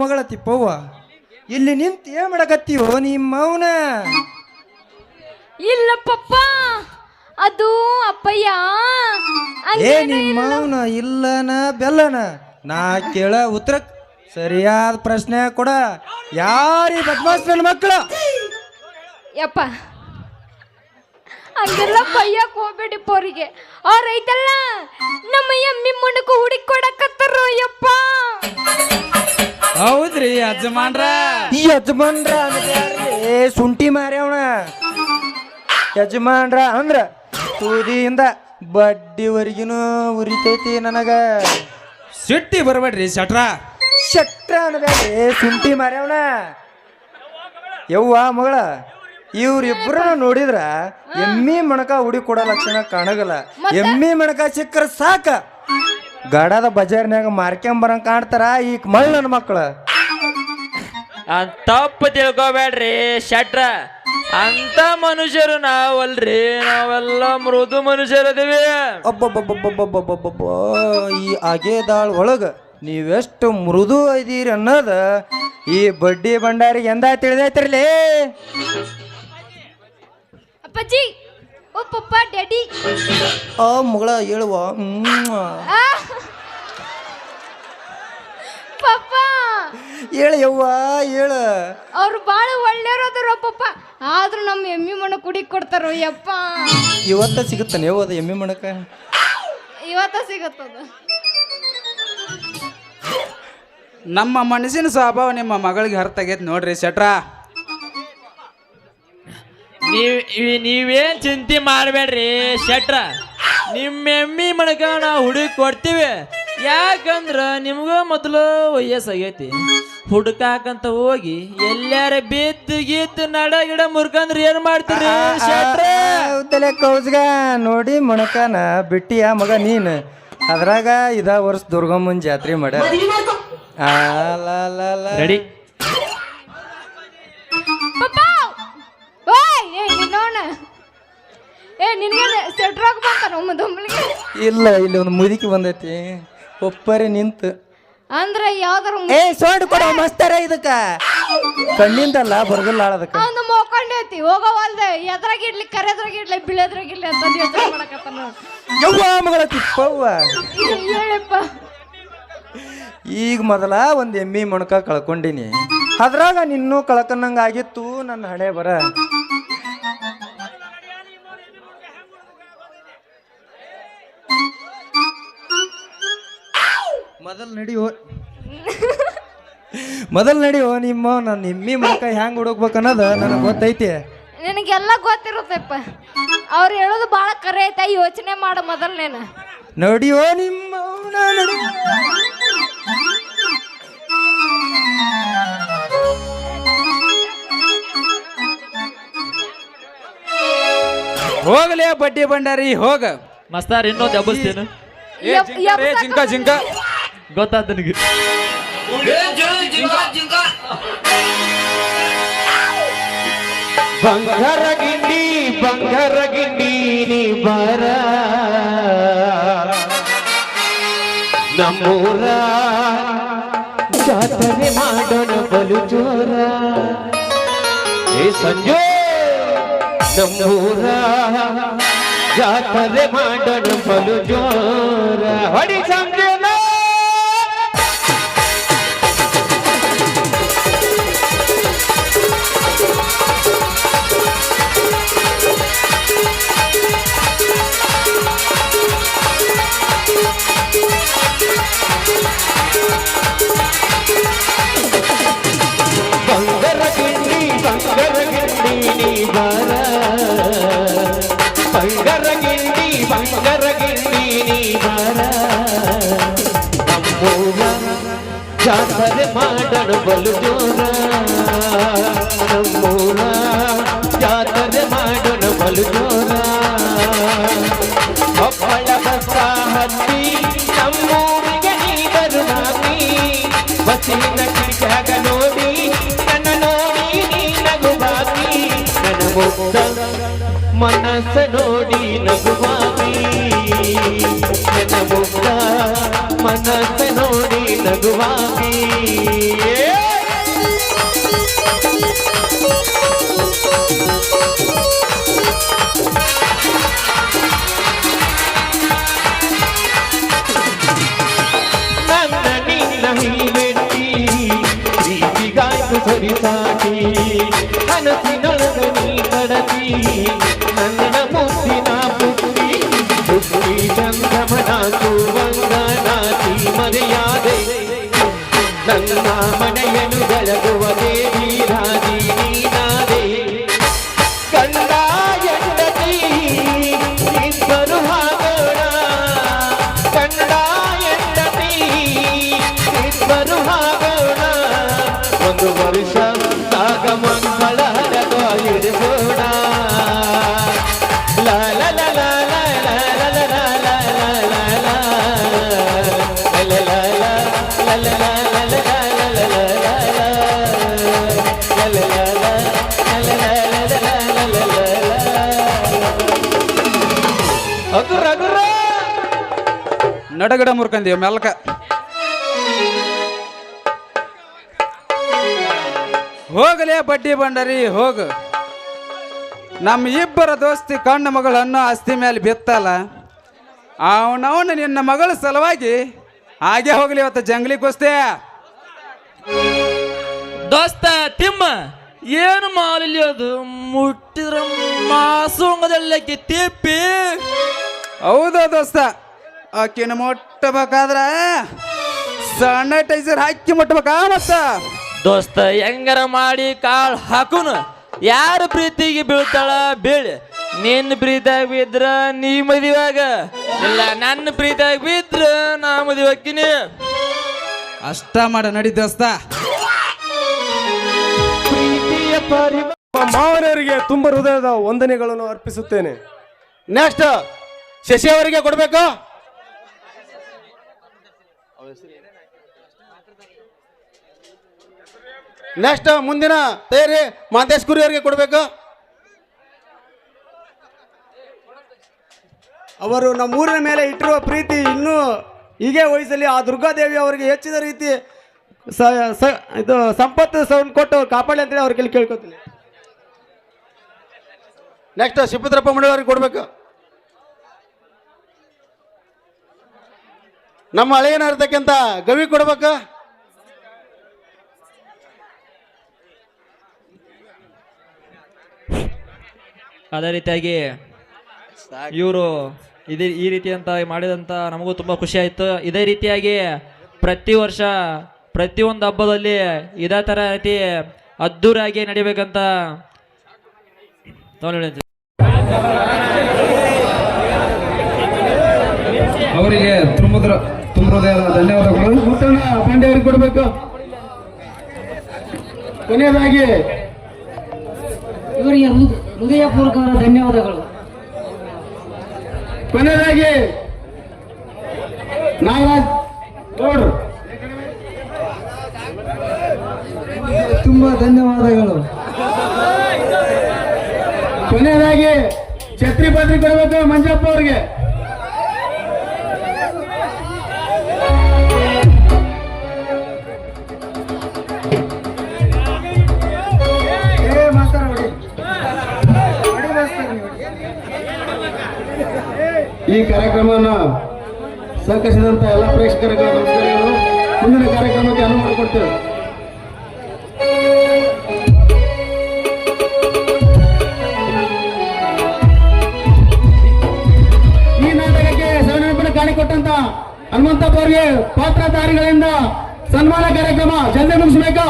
ಮಗಳ ತಿಪ್ಪವ್ವ ಇಲ್ಲಿ ನಿಂತು ಏನ್ ಮಾಡಕತ್ತೀವೋ ನಿಮ್ಮ ಮೌನ ಇಲ್ಲ ಪಪ್ಪ ಅದು ಅಪ್ಪಯ್ಯ ಏ ನಿಮ್ಮ ಮೌನ ಇಲ್ಲನ ಬೆಲ್ಲನ ನಾ ಕೇಳ ಉತ್ತರ ಸರಿಯಾದ ಪ್ರಶ್ನೆ ಕೊಡ ಯಾರಿ ಬದ್ಮಾಸ್ ನನ್ನ ಮಕ್ಕಳು ಯಪ್ಪ ಹಂಗೆಲ್ಲ ಬೈಯಕ್ ಹೋಗ್ಬೇಡಿ ಪೋರಿಗೆ ಅವ್ರ ಐತಲ್ಲ ನಮ್ಮ ಎಮ್ಮಿ ಮುಣಕು ಹುಡುಕ್ ಕೊಡಕತ್ತಾರ ಯಪ್ಪ ಹೌದ್ರಿ ಯಜಮಾನ್ರ ಈ ಯಜಮಾನ್ರ ಏ ಸುಂಟಿ ಮಾರ್ಯವಣ ಯಜಮಾನ್ರ ಅಂದ್ರ ತುದಿಯಿಂದ ಬಡ್ಡಿವರೆಗಿನೂ ಉರಿತೈತಿ ನನಗ ಸಿಟ್ಟಿ ಬರ್ಬೇಡ್ರಿ ಶಟ್ರ ಶಟ್ರ ಅನ್ಬೇಡಿ ಸುಂಟಿ ಮಾರ್ಯವಣ ಯವ್ವ ಮಗಳ ಇವ್ರಿಬ್ರು ನೋಡಿದ್ರ ಎಮ್ಮಿ ಮಣಕ ಹುಡಿ ಕೊಡೋ ಲಕ್ಷಣ ಕಾಣಗಲ್ಲ ಎಮ್ಮಿ ಮಣಕ ಸಿಕ್ಕರ ಸಾಕ ಗಡದ ಬಜಾರ್ನ್ಯಾಗ ಮಾರ್ಕೊಂಬರಂಗ್ ಕಾಣ್ತಾರ ಈಗ ಮಳ್ ನನ್ನ ಮಕ್ಕಳ ತಪ್ಪು ತಿಳ್ಕೊಬೇಡ್ರಿ ಶಟ್ರ ಅಂತ ಮನುಷ್ಯರು ನಾವಲ್ರಿ ನಾವೆಲ್ಲ ಮೃದು ಮನುಷ್ಯರದೀವಿ ಒಬ್ಬೊಬ್ಬೊಬ್ಬೊಬ್ಬೊಬ್ಬೊಬ್ಬೊಬ್ಬ ಈ ಆಗೇದಾಳ್ ಒಳಗ ನೀವೆಷ್ಟು ಮೃದು ಇದೀರಿ ಅನ್ನೋದ ಈ ಬಡ್ಡಿ ಭಂಡಾರಿಗೆ ಎಂದ ತಿಳಿದೈತಿರ್ಲಿ ಅಪ್ಪಾಜಿ ಓ ಪಪ್ಪ ಡ್ಯಾಡಿ ಆ ಮಗಳ ಹೇಳುವ ಪಪ್ಪ ಹೇಳು ಯವ್ವ ಹೇಳು ಅವ್ರು ಬಾಳ ಒಳ್ಳೆಯವ್ರದಾರ ಪಪ್ಪ ಆದ್ರೂ ನಮ್ಮ ಎಮ್ಮಿ ಮಣ ಕುಡಿಕ್ ಕೊಡ್ತಾರ ಯಪ್ಪ ಇವತ್ತ ಸಿಗುತ್ತಾನೆ ಯವ್ವ ಅದು ಎಮ್ಮಿ ಮಣಕ ಇವತ್ತ ಸಿಗತ್ತದ ನಮ್ಮ ಮನಸ್ಸಿನ ಸ್ವಭಾವ ನಿಮ್ಮ ಮಗಳಿಗೆ ಹೊರತಾಗೈತೆ ನೋಡ್ರಿ ಶಟ್ರ ನೀವೇನ್ ಚಿಂತೆ ಮಾಡಬೇಡ್ರಿ ಶಟ್ರ ನಿಮ್ಮ ಎಮ್ಮಿ ಮಣಕ ನಾವು ಹುಡುಕ್ ಕೊಡ್ತೀವಿ ಯಾಕಂದ್ರ ನಿಮ್ಗ ಮೊದಲು ವಯಸ್ಸಾಗೈತಿ ಹುಡುಕಾಕಂತ ಹೋಗಿ ಎಲ್ಲಾರ ಬಿದ್ದು ಗಿದ್ದು ನಡ ಗಿಡ ಮುರ್ಕಂದ್ರ ಏನ್ ಮಾಡ್ತೀರಿ ಶಟ್ರ ತಲೆ ಕೌಸ್ಗ ನೋಡಿ ಮಣಕನ ಬಿಟ್ಟಿಯ ಮಗ ನೀನು ಅದ್ರಾಗ ಇದ ವರ್ಷ ದುರ್ಗಮ್ಮನ ಜಾತ್ರೆ ಮಾಡ ರೆಡಿ ಪಪ್ಪ ಓಯ್ ಏ ನಿನ್ನೋಣ ಏ ನಿನಗೆ ಸೆಟ್ರಾಗ ಬಂತಾನ ಒಮ್ಮದೊಮ್ಮಲಿಗೆ ಇಲ್ಲ ಇಲ್ಲಿ ಒಂದು ಮುದುಕಿ ಬಂದೈತಿ ಒಪ್ಪರೆ ನಿಂತು ಅಂದ್ರೆ ಯಾವ್ದಾರ ಏ ಸೋಡು ಕೊಡ ಮಸ್ತಾರ ಇದಕ್ಕ ಕಣ್ಣಿಂದಲ್ಲ ಬರಗಲ್ಲ ಅದಕ್ಕ ಅವನು ಮೋಕೊಂಡೈತಿ ಹೋಗವಲ್ದೆ ಎದ್ರಾಗಿಡ್ಲಿ ಕರೆದ್ರಾಗಿಡ್ಲಿ ಬಿಳೆದ್ರಾಗಿಡ್ಲಿ ಅಂತ ಯೋಚನೆ ಮಾಡಕತ್ತಾನ ಯವ್ವ ಮಗಳ ತಿಪ್ಪವ್ವ ಹೇಳಪ್ಪ ಈಗ ಮೊದಲ ಒಂದು ಎಮ್ಮಿ ಮೊಣಕ ಕಳ್ಕೊಂಡಿನಿ ಅದ್ರಾಗ ನಿನ್ನೂ ಕಳ್ಕೊಂಡಂಗ ಆಗಿತ್ತು ನನ್ನ ಹಣೆ ಬರ ಮೊದಲ್ ನಡಿಯೋ ನಿಮ್ಮ ನನ್ನ ಎಮ್ಮಿ ಮೊಣಕ ಹೆಂಗ್ ಹುಡುಕ್ಬೇಕು ಅನ್ನೋದು ನನಗೆ ಗೊತ್ತೈತಿ ನಿನಗೆಲ್ಲ ಗೊತ್ತಿರುತ್ತಪ್ಪ ಅವ್ರು ಹೇಳೋದು ಭಾಳ ಕರೆ ಐತೆ ಯೋಚನೆ ಮಾಡು ಮೊದಲ್ನೇನ ನಡಿಯೋ ನಿಮ್ಮ ನಡಿ ಹೋಗಲೇ ಬಡ್ಡಿ ಭಂಡಾರಿ ಹೋಗ ಮಸ್ತಾರ್ ಇನ್ನೊಂದು ಎಬ್ಬಸ್ತೇನು ಜಿಂಕ ಜಿಂಕ ಗೊತ್ತಾದ ನನಗೆ ಬಂಗಾರ ಗಿಂಡಿ ನೀ ಬಾರ ನಮ್ಮೂರ ಜಾತ್ರೆ ಮಾಡೋಣ ಬಲು ಜೋರ ಏ ಸಂಜೆ ನಮ್ಮೂರ ಜಾತ್ರೆ ಮಾಡೋಣ ಬಲು ಜೋರ ಹೊಡಿ ಸಂಜೆ ಬಂಗಾರ ಗಿಂಡಿ ನೀ ಬಾರ ಬಂಗಾರ ಗಿಂಡಿ ನೀ ಬಾರ ನಮ್ಮೂರ ಜಾತ್ರೆ ಮಾಡೋಣ ಬಲು ಜೋರ ನಮ್ಮೂರ ಜಾತ್ರೆ ಮಾಡೋಣ ಬಲು ಜೋರ ಒಬ್ಬಳ ಬಸ್ಸ ಹತ್ತಿ ನಮ್ಮೂರಿಗೆ ನೀ ಬರುನಾಗಿ ಬಸ್ಸಿನ ಕಿಟಕ್ಯಾಗ ನೋಡಿ ನನ್ನ ನೋಡಿ ನೀ ನಗುವಾಗಿ ನನ್ನ ಮುಗ್ಧ ಮನಸ್ಸ ನೋಡಿ ನಗುವಾಗಿ ನನ್ನ ಮುಗ್ಧ ಮನಸ್ಸ ನೋಡಿ ನಗುವಾಗಿ ಮನಸ್ಸಿನೊಳಗ ನೀ ಕಡತಿ ನನ್ನ ಮುತ್ತಿನ ಪುಟ್ಟಿ ಪುಟ್ಟಿ ಚಂದ್ರಮನ ಸುವಂಗನಾತಿ ಮರ್ಯಾದೆ ನನ್ನ ಮನೆಯನ್ನು ಬೆಳಗುವ ದೇವಿ ರಾಜಿ ನೀನಾದೆ ಗಂಡ ಹೆಂಡತಿ ಇಬ್ಬರು ಹಾಗೋಣ ಗಂಡ ಹೆಂಡತಿ ಇಬ್ಬರು ಹಾಗೋಣ ಒಂದು ವರ್ಷ ಸಾಗ ಮಂಗಳ ಇರಿಸೋಣ ಲ ಲ ಲ ಲ ಲ ಲ ಲ ಲ ಲ ಲ ಲ ಲ ನಡಗಡ ಮುರ್ಕಂದೀವಿ ಮೆಲ್ಕ. ಹೋಗಲೇ ಬಡ್ಡಿ ಬಂಡರಿ ಹೋಗು. ನಮ್ಮ ಇಬ್ಬರ ದೋಸ್ತಿ ಕಣ್ಣ ಮಗಳನ್ನು ಆಸ್ತಿ ಮೇಲೆ ಬಿತ್ತಲ್ಲ, ಅವನವನು ನಿನ್ನ ಮಗಳ ಸಲುವಾಗಿ ಹಾಗೆ ಹೋಗ್ಲಿ ಇವತ್ತು ಜಂಗ್ಲಿ ಕುಸ್ತಿ. ದೋಸ್ತ ತಿಮ್ಮ ಏನು ಮಾಲಿಲ್ಲಿ ಅದು ಮುಟ್ಟಿದ್ರ ಮಾಸೋಂಗದಲ್ಲಕ್ಕೆ ತಿಪ್ಪಿ. ಹೌದು ದೋಸ್ತ, ಆಕಿನ ಮುಟ್ಟಬೇಕಾದ್ರ ಸ್ಯಾನಿಟೈಸರ್ ಹಾಕಿ ಮುಟ್ಟಬೇಕಾ ಮತ್ತ. ದೋಸ್ತ ಹೆಂಗಾರ ಮಾಡಿ ಕಾಳು ಹಾಕುನು. ಯಾರ ಪ್ರೀತಿಗೆ ಬೀಳ್ತಾಳ ಬೀಳಿ. ನಿನ್ನ ಪ್ರೀತಿಯಾಗಿ ಬಿದ್ರ ನೀ ಮದುವಾಗ, ಇಲ್ಲ ನನ್ನ ಪ್ರೀತಿಯಾಗಿ ಬಿದ್ರ ನಾ ಮದುವಾಕಿನಿ. ಅಷ್ಟ ಮಾಡ ನಡಿ ದೋಸ್ತ. ಮಾವನವರಿಗೆ ತುಂಬ ಹೃದಯದ ವಂದನೆಗಳನ್ನು ಅರ್ಪಿಸುತ್ತೇನೆ. ನೆಕ್ಸ್ಟ್ ಶಶಿ ಅವರಿಗೆ ಕೊಡಬೇಕು. ನೆಕ್ಸ್ಟ್ ಮುಂದಿನ ತಯಾರಿ ಮಾಂತೇಶ್ ಕುರಿ ಅವರಿಗೆ ಕೊಡಬೇಕು. ಅವರು ನಮ್ಮೂರಿನ ಮೇಲೆ ಇಟ್ಟಿರುವ ಪ್ರೀತಿ ಇನ್ನೂ ಹೀಗೆ ವಹಿಸಲಿ. ಆ ದುರ್ಗಾದೇವಿ ಅವರಿಗೆ ಹೆಚ್ಚಿದ ರೀತಿ ಇದು ಸಂಪತ್ತು ಸೌಂಡ್ ಕೊಟ್ಟು ಕಾಪಾಡಿ ಅಂತೇಳಿ ಅವ್ರ ಕೇಳಿ ಕೇಳ್ಕೊತೀನಿ. ನೆಕ್ಸ್ಟ್ ಶಿವಪುತ್ರಪ್ಪ ಮಡಿ ಅವ್ರಿಗೆ ಕೊಡ್ಬೇಕು. ನಮ್ಮ ಹಳೆಯನ ಇರ್ತಕ್ಕಂಥ ಗವಿ ಕೊಡ್ಬೇಕು. ಅದೇ ರೀತಿಯಾಗಿ ಇವರು ಈ ರೀತಿ ಅಂತ ಮಾಡಿದಂತ ನಮಗೂ ತುಂಬಾ ಖುಷಿ ಆಯ್ತು. ಇದೇ ರೀತಿಯಾಗಿ ಪ್ರತಿ ವರ್ಷ ಪ್ರತಿಯೊಂದು ಹಬ್ಬದಲ್ಲಿ ಇದೇ ತರ ರೀತಿ ಅದ್ದೂರಿಯಾಗಿ ನಡಿಬೇಕಂತ ಅವರಿಗೆ ತುಂಬ ಹೃದಯದ ಧನ್ಯವಾದಗಳು. ಮುತ್ತಣ್ಣ ಪಾಂಡೆ ಅವರಿಗೆ ಕೊಡಬೇಕು. ಕೊನೆಯದಾಗಿ ಇವರಿಗೆ ಹೃದಯಪೂರ್ವಕವಾದ ಧನ್ಯವಾದಗಳು. ಕೊನೆಯದಾಗಿ ನಾಗರಾಜ್ ಗೌಡ್ರು ತುಂಬಾ ಧನ್ಯವಾದಗಳು. ಕೊನೆಯದಾಗಿ ಛತ್ರಿ ಪತ್ರಿ ಕೊಡಬೇಕು ಮಂಜಪ್ಪ ಅವ್ರಿಗೆ. ಈ ಕಾರ್ಯಕ್ರಮವನ್ನು ಸಹಕರಿಸಿದಂತ ಎಲ್ಲ ಪ್ರೇಕ್ಷಕರಿಗೆ ನಮಸ್ಕಾರಗಳು. ಮುಂದಿನ ಕಾರ್ಯಕ್ರಮಕ್ಕೆ ಅನುವು ಮಾಡಿಕೊಡ್ತೇವೆ. ಈ ನಾಟಕಕ್ಕೆ ಸವಿನೆನಪಿನ ಕಾಣಿಕೊಟ್ಟಂತ ಹನುಮಂತಪ್ಪ ಅವರಿಗೆ ಪಾತ್ರಧಾರಿಗಳಿಂದ ಸನ್ಮಾನ ಕಾರ್ಯಕ್ರಮ ಜಲ್ದಿ ಮುಗಿಸಬೇಕು.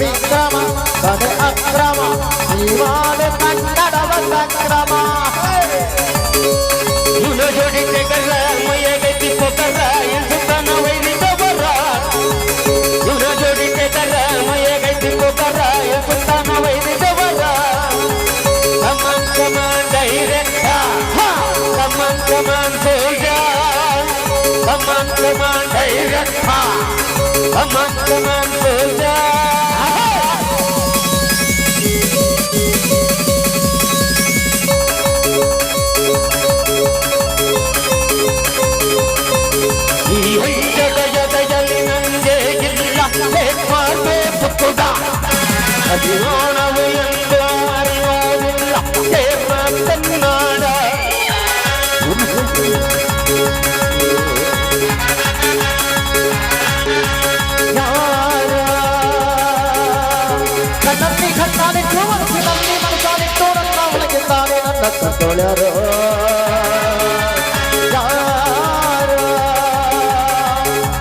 ವಿಕ್ರಮ ಬದ ಅಕ್ರಮ ಶಿವಾದ ಕನ್ನಡವ ಸಕ್ರಮ ಜೋಡಿಸೆಗಲ್ಲ ಮೈಯಗೆ ತಿಪ್ಪಕಲ್ಲ ಎಂದು ತನವೈ ಈ ಜಗದಲ್ಲಿ ನಂಗೆ ಇಲ್ಲ ಮಾಡಬೇಕು ಕೂಡ ಅಭಿಮಾನವು ಎಂದು ಅರಿವಾಗಿಲ್ಲ ಕನ್ನಡ ಯಾರ ಕಣ್ಣಲ್ಲಿ ಕಣ್ಣಾಲಿಟ್ಟು ಮನಸ್ಸಿನಲ್ಲಿ ಮನಸ್ಸಾಲಿಟ್ಟು ನನ್ನ ಒಳಗೆ ತಾನೆ ನನ್ನ ಕಟ್ಟೋಳ್ಯಾರೋ ಯಾರ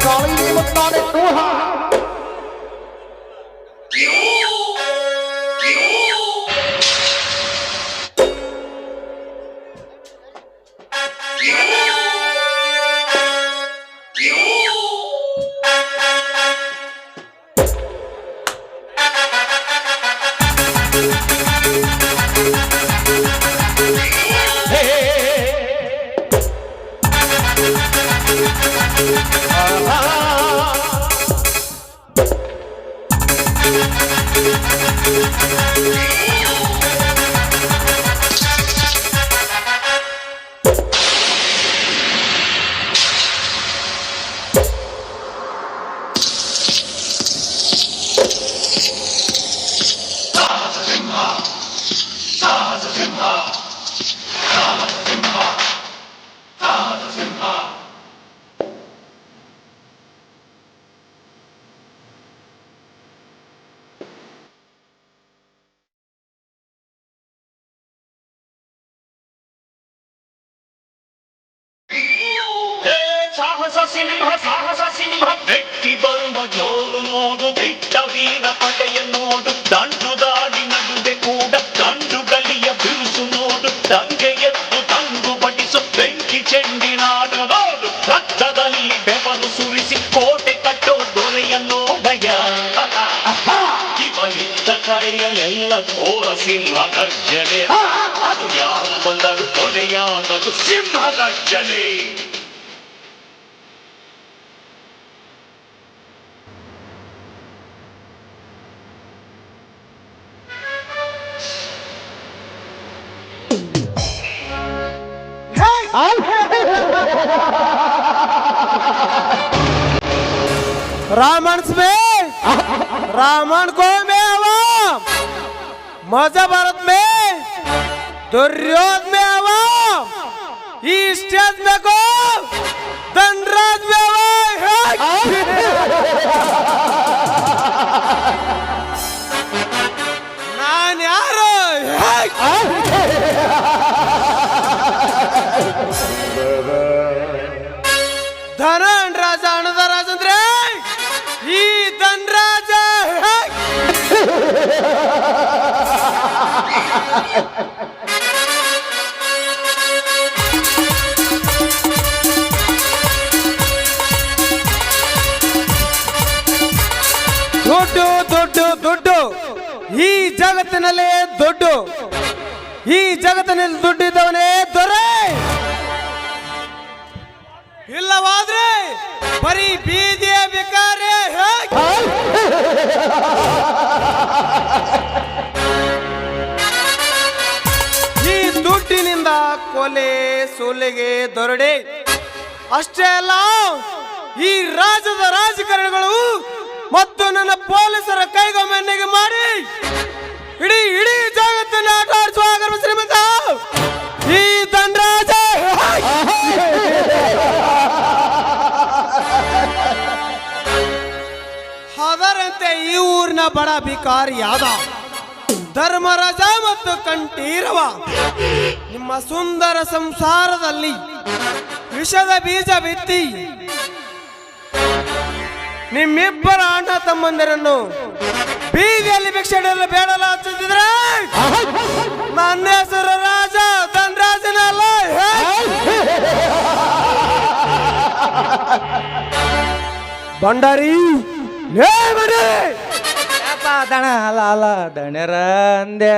ಕಾಳಿಗೆ ಮುತ್ತಾಲಿಟ್ಟು ಸಾಹಸ ಸಿಂಹ ವ್ಯಕ್ತಿ ಬರುವ ಜೋರು ನೋಡು ದಿಟ್ಟ ವೀರ ಪಡೆಯ ನೋಡು ದಂಡು ದಾಡಿ ನಡುವೆ ಕೂಡ ದಂಡು ಗಲಿಯ ಬಿರುಸು ನೋಡು ದಂಗೆ ಎದ್ದು ತಂಗು ಬಡಿಸು ಬೆಂಕಿ ಚೆಂಡಿನಾಡು ನೋಡು ರಕ್ತದಲ್ಲಿ ಬೆವರು ಸುರಿಸಿ ಕೋಟೆ ಕಟ್ಟೋ ದೊರೆಯ ನೋಡಯ ಇವನಿದ್ದ ಕಡೆಯಲ್ಲೆಲ್ಲ ಘೋರ ಸಿಂಹ ಗರ್ಜನೆ ಅದು ಯಾರು ಬಂದರು ದೊರೆಯಾದದು ಸಿಂಹ ಗರ್ಜನೆ रावण में रावण को में हवा महाभारत में दुर्योधन में हवा स्टेज में को धनराज में हवा नान यारो धनराज अनधराज ಅಂದ್ರೆ ಈ ಧನರಾಜ ದುಡ್ಡು ದುಡ್ಡು ದುಡ್ಡು ಈ ಜಗತ್ತಿನಲ್ಲಿ ದುಡ್ಡು ಈ ಜಗತ್ತಿನಲ್ಲಿ ದುಡ್ಡಿದ್ದವನೇ ದೊರೆ ಇಲ್ಲವಾದ್ರೆ ಬರೀ ಬೀದಿಯ ಬೇಕಾರೆ ಈ ದುಡ್ಡಿನಿಂದ ಕೊಲೆ ಸೋಲೆಗೆ ದೊರಡೆ ಅಷ್ಟೇ ಅಲ್ಲ ಈ ರಾಜ್ಯದ ರಾಜಕಾರಣಿಗಳು ಮತ್ತು ನನ್ನ ಪೊಲೀಸರ ಕೈಗೊಮ್ಮೆನ್ನಿಗೆ ಮಾಡಿ ಇಡೀ ಇಡೀ ಜಗತ್ತನ್ನು ಆಟ ಆಡಿಸುವ ಶ್ರೀಮಂತ ಈ ಧನರಾಜ ಅದರಂತೆ ಈ ಊರಿನ ಬಡ ಭಿಕಾರಿ ಯಾದ ಧರ್ಮರಾಜ ಮತ್ತು ಕಂಠೀರವ ನಿಮ್ಮ ಸುಂದರ ಸಂಸಾರದಲ್ಲಿ ವಿಷದ ಬೀಜ ಬಿತ್ತಿ ನಿಮ್ಮಿಬ್ಬರ ಅಣ್ಣ ತಮ್ಮಂದಿರನ್ನು ಬೀದಿಯಲ್ಲಿ ಭಿಕ್ಷೆಡಲು ಬೇಡಲು ಹಚ್ಚುತ್ತಿದ್ರೆ ನನ್ನ ಹೆಸರು ರಾಜ ಧನರಾಜನಲ್ಲ ಭಂಡಾರಿ ದಣ ಅಲ್ಲ ಅಲ್ಲ ದಣ್ಯರ ಅಂದೆ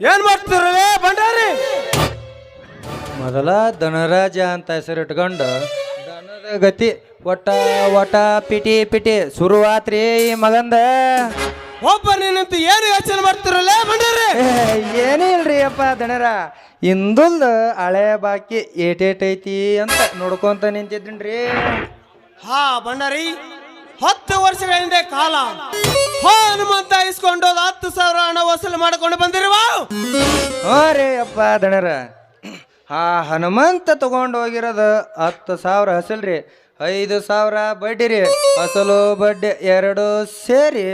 ಏನ್ ಮಾಡ್ತಿರಲೇ ಭಂಡಾರಿ ಮೊದಲ ಧನರಾಜ ಅಂತ ಹೆಸರಿಟ್ಕೊಂಡು ದನದ ಗತಿ ಒಟ್ಟ ಒಟ್ಟ ಪಿಟಿ ಪಿಟಿ ಶುರುವಾತ್ರಿ ಈ ಮಗಂದ. ಒಬ್ಬನೇನಂತ ಏನು ಯೋಚನೆ ಮಾಡ್ತಿರಲ್ಲ ಬಂಡಾರಿ? ಏನೇ ಇಲ್ರಿ ಅಪ್ಪ ದಣರ, ಇಂದುಲ್ದ ಹಳೆ ಬಾಕಿ ಏಟೇಟೈತಿ ಅಂತ ನೋಡ್ಕೊಂತ ನಿಂತಿದ್ದೀನ್ರಿ. ಹಾ ಬಂಡಾರಿ, 10 ವರ್ಷಗಳ ಹಿಂದೆ ಕಾಲ ಹನುಮಂತ ಇಸ್ಕೊಂಡೋದು 10,000 ಹಣ ವಸೂಲು ಮಾಡ್ಕೊಂಡು ಬಂದಿರುವ. ಹ್ಞೂ ರೀ ಅಪ್ಪ ದಣರ, ಆ ಹನುಮಂತ ತಗೊಂಡು ಹೋಗಿರೋದು 10,000 ಅಸಲ್ರಿ, 5,000 ಬಡ್ಡಿ ರೀ. ಅಸಲು ಬಡ್ಡಿ 2 ಸೇರಿ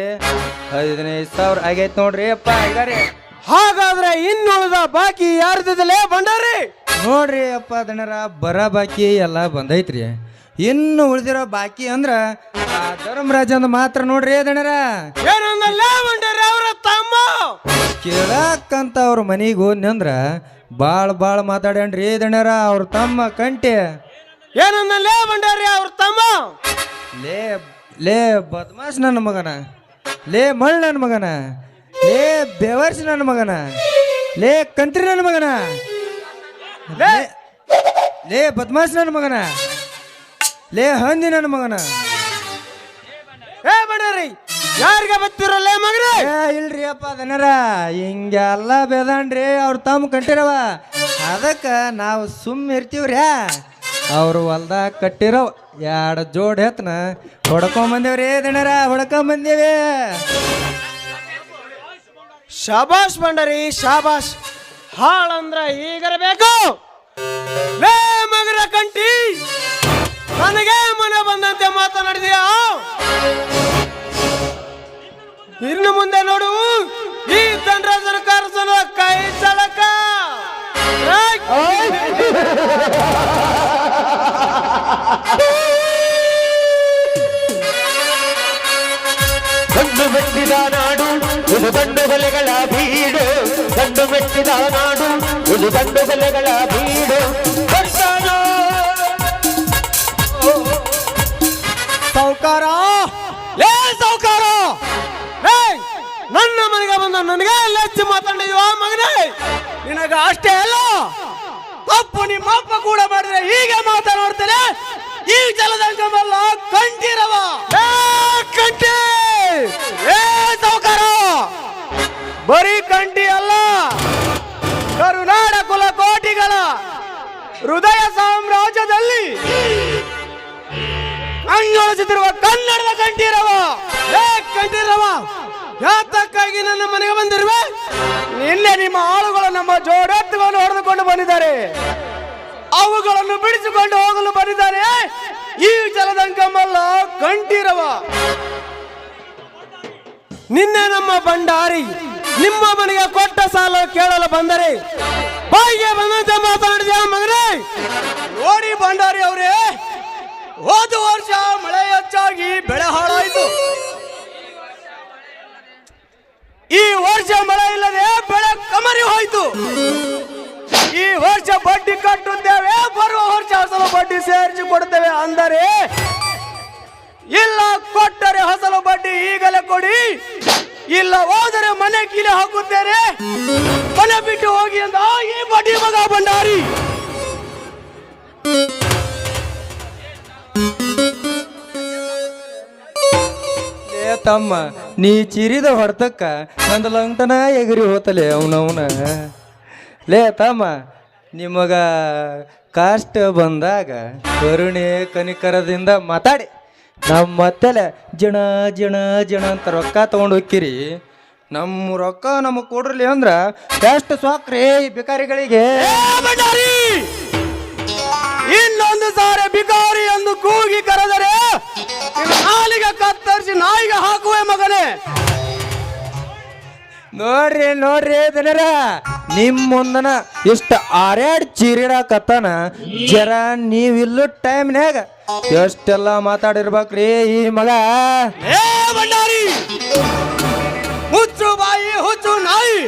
15,000 ಆಗೈತೆ ನೋಡ್ರಿ ಅಪ್ಪ. ಈಗ ರೀ ಹಾಗಾದ್ರೆ ಇನ್ನುಳಿದ ಬಾಕಿ ಯಾರ್ದಿದಲೇ ಬಂಡಾರಿ? ನೋಡ್ರಿ ಅಪ್ಪ ದಣರ, ಬರ ಬಾಕಿ ಎಲ್ಲ ಬಂದೈತ್ರಿ. ಇನ್ನು ಉಳಿದಿರೋ ಬಾಕಿ ಅಂದ್ರ ಆ ಧರ್ಮರಾಜಂದು ಮಾತ್ರ ನೋಡ್ರಿ ದಣರ. ಏನಂದಲ್ಲ ಬಂಡಾರಿ ಅವರ ತಮ್ಮ? ಕೇಳಕ್ಕಂತ ಅವ್ರ ಮನೆಗೆ ಹೋದ್ನಿ ಅಂದ್ರ ಭಾಳ ಮಾತಾಡ್ಯಾನ್ರಿ ದಣರ ಅವ್ರ ತಮ್ಮ ಕಂಟೆ. ಏನಂದಲ್ಲ ಬಂಡಾರಿ ಅವ್ರ ತಮ್ಮ? ಲೇ ಲೇ ಬದ್ಮಾಸ್ ನನ್ನ ಮಗನ, ಲೇ ಮಳ್ ನನ್ನ ಮಗನ, ಲೇ ಬೇವರ್ಸ್ ನನ್ನ ಮಗನ, ಲೇ ಕಂತ್ರಿ ನನ್ನ ಮಗನ, ಲೇ ಬದ್ಮಾಸ್ ನನ್ನ ಮಗನ, ಲೇ ಹಂದಿ ನನ್ನ ಮಗನ. ಏ ಬಂಡಾರಿ, ಯಾರಿಗೆ ಬತ್ತಿರಲ್ಲ ಮಗನೇ? ಇಲ್ರಿ ಅಪ್ಪ ದನರ, ಹಿಂಗೆಲ್ಲ ಬೇದಾನ್ರಿ ಅವ್ರ ತಮ್ಮ ಕಂಟಿರವ. ಅದಕ್ಕೆ ನಾವು ಸುಮ್ಮ ಇರ್ತೀವ್ರಿ. ಅವ್ರು ಹೊಲ್ದಾಗ ಕಟ್ಟಿರೋ 2 ಜೋಡ್ ಹೆತ್ನ ಹೊಡ್ಕೊಂಬಂದೇವ್ರಿ ದಣರ, ಹೊಡ್ಕೊಂಬಂದೇವಿ. ಶಾಬಾಷ್ ಬಂಡಾರಿ ಶಾಬಾಷ್. ಹಾಳಂದ್ರ ಈಗಿರಬೇಕು. ಲೇ ಮಗರ ಕಂಟಿ, ನನಗೆ ಮನೆ ಬಂದಂತೆ ಮಾತನಾಡಿದೆಯಾ? ಇನ್ನು ಮುಂದೆ ನೋಡು ಈ ಧನರಾಜನ ಕಾರ್ಸನ ಕೈ ಚಳಕ. ಗಂಡು ಮೆಟ್ಟಿದ ನಾಡು ಇದು ಗಂಡು ಬಲೆಗಳ ಬೀಡು, ಗಂಡು ಮೆಟ್ಟಿದ ನಾಡು ಇದು ಗಂಡು ಬಲೆಗಳ ಬೀಡು. ಸಾವುಕಾರ, ಲೇ ಸಾವುಕಾರ, ಲೇ ನನ್ನ ಮನೆಗೆ ಬಂದ ನನಗೆ ಲೆಚ್ಚು ಮಾತಾಡಿದ್ವ ಮಗನೇ? ನಿನಗ ಅಷ್ಟೇ ಅಲ್ಲ, ತಪ್ಪು ನಿಮ್ಮ ಅಪ್ಪ ಕೂಡ ಮಾಡಿದ್ರೆ ಹೀಗೆ ಮಾತನಾಡ್ತೇನೆ. ಈ ಜಲದಂಗಮಲ್ಲ ಕಂಠಿರವ. ಕಂಠಿ, ಏ ಸಾವುಕಾರ, ಬರೀ ಕಂಠಿ ಅಲ್ಲ, ಕರುನಾಡ ಕುಲ ಕೋಟಿಗಳ ಹೃದಯ ಸಾಮ್ರಾಜ್ಯದಲ್ಲಿ ಅಂಗೊಳಿಸುತ್ತಿರುವ ಕನ್ನಡದ ಕಂಠೀರವ. ಏ ಕಂಠೀರವ, ಯಾತಕ್ಕಾಗಿ ನನ್ನ ಮನೆಗೆ ಬಂದಿರುವೆ? ನಿನ್ನೆ ನಿಮ್ಮ ಆಳುಗಳು ನಮ್ಮ ಜೋಡೆತ್ತುಗಳನ್ನು ಹೊಡೆದುಕೊಂಡು ಬಂದಿದ್ದಾರೆ, ಅವುಗಳನ್ನು ಬಿಡಿಸಿಕೊಂಡು ಹೋಗಲು ಬಂದಿದ್ದಾರೆ ಈ ಜಲದಂಕಮಲ್ಲ ಕಂಠೀರವ. ನಿನ್ನೆ ನಮ್ಮ ಭಂಡಾರಿ ನಿಮ್ಮ ಮನೆಗೆ ಕೊಟ್ಟ ಸಾಲ ಕೇಳಲು ಬಂದರೆ ಬಾಯಿಗೆ ಬಂದಂತೆ ಮಾತನಾಡಿದ ಮಗನೇ. ನೋಡಿ ಭಂಡಾರಿ ಅವರೇ, ಹೋದ ವರ್ಷ ಮಳೆ ಹೆಚ್ಚಾಗಿ ಬೆಳೆ ಹಾಳಾಯಿತು. ಈ ವರ್ಷ ಮಳೆ ಇಲ್ಲದೆ ಬೆಳೆ ಕಮರಿ ಹೋಯಿತು. ಈ ವರ್ಷ ಬಡ್ಡಿ ಕಟ್ಟುತ್ತೇವೆ, ಬರುವ ವರ್ಷ ಅಸಲು ಬಡ್ಡಿ ಸೇರಿಸಿ ಕೊಡುತ್ತೇವೆ ಅಂದರೆ, ಇಲ್ಲ ಕೊಟ್ಟರೆ ಅಸಲು ಬಡ್ಡಿ ಈಗಲೇ ಕೊಡಿ, ಇಲ್ಲ ಹೋದರೆ ಮನೆ ಕೀಲೆ ಹಾಕುತ್ತೇನೆ, ಮನೆ ಬಿಟ್ಟು ಹೋಗಿ ಅಂತ ಈ ಬಡ್ಡಿ ಮಗ ಭಂಡಾರಿ. ಲೇ ತಮ್ಮ, ನೀ ಚಿರಿದ ಹೊಡ್ತಕ್ಕ ನಂದು ಲಂಗ್ಟನ ಎಗರಿ ಹೋತಲೆ ಅವನವನ. ಲೇ ತಮ್ಮ, ನಿಮಗ ಕಾಷ್ಟ ಬಂದಾಗ ಕರುಣೆ ಕನಿಕರದಿಂದ ಮಾತಾಡಿ ನಮ್ಮ ಮತ್ತೆಲೆ ಜಣ ಜಣ ಜಣ ಅಂತ ರೊಕ್ಕ ತಗೊಂಡು ಹೋಗ್ಕಿರಿ. ನಮ್ಮ ರೊಕ್ಕ ನಮಗೆ ಕೊಡ್ರಲಿ ಅಂದ್ರ ಎಷ್ಟು ಸಾಕ್ರಿ ಬಿಕಾರಿಗಳಿಗೆ. ಇನ್ನೊಂದು ಸಾರಿ ಬಿಕಾರಿ ಎಂದು ಕೂಗಿ ಕರೆದರೆ ನಾಲಿಗೆ ಕತ್ತರಿಸಿ ನಾಯಿಗೆ ಹಾಕುವೆ ಮಗನೇ. ನೋಡ್ರಿ ನೋಡ್ರಿ ಜನರ, ನಿಮ್ಮ ಮುಂದನ ಇಷ್ಟ ಆರ್ಯಾಡ್ ಚೀರಿಡಾಕತ್ತಾನ. ಜರ ನೀವಿಲ್ಲೂ ಟೈಮ್ನ್ಯಾಗ ಎಷ್ಟೆಲ್ಲ ಮಾತಾಡಿರ್ಬೇಕ್ರಿ ಈ ಮಗ. ಏ ಭಂಡಾರಿ, ಹುಚ್ಚು ಬಾಯಿ ಹುಚ್ಚು ನಾಯಿ,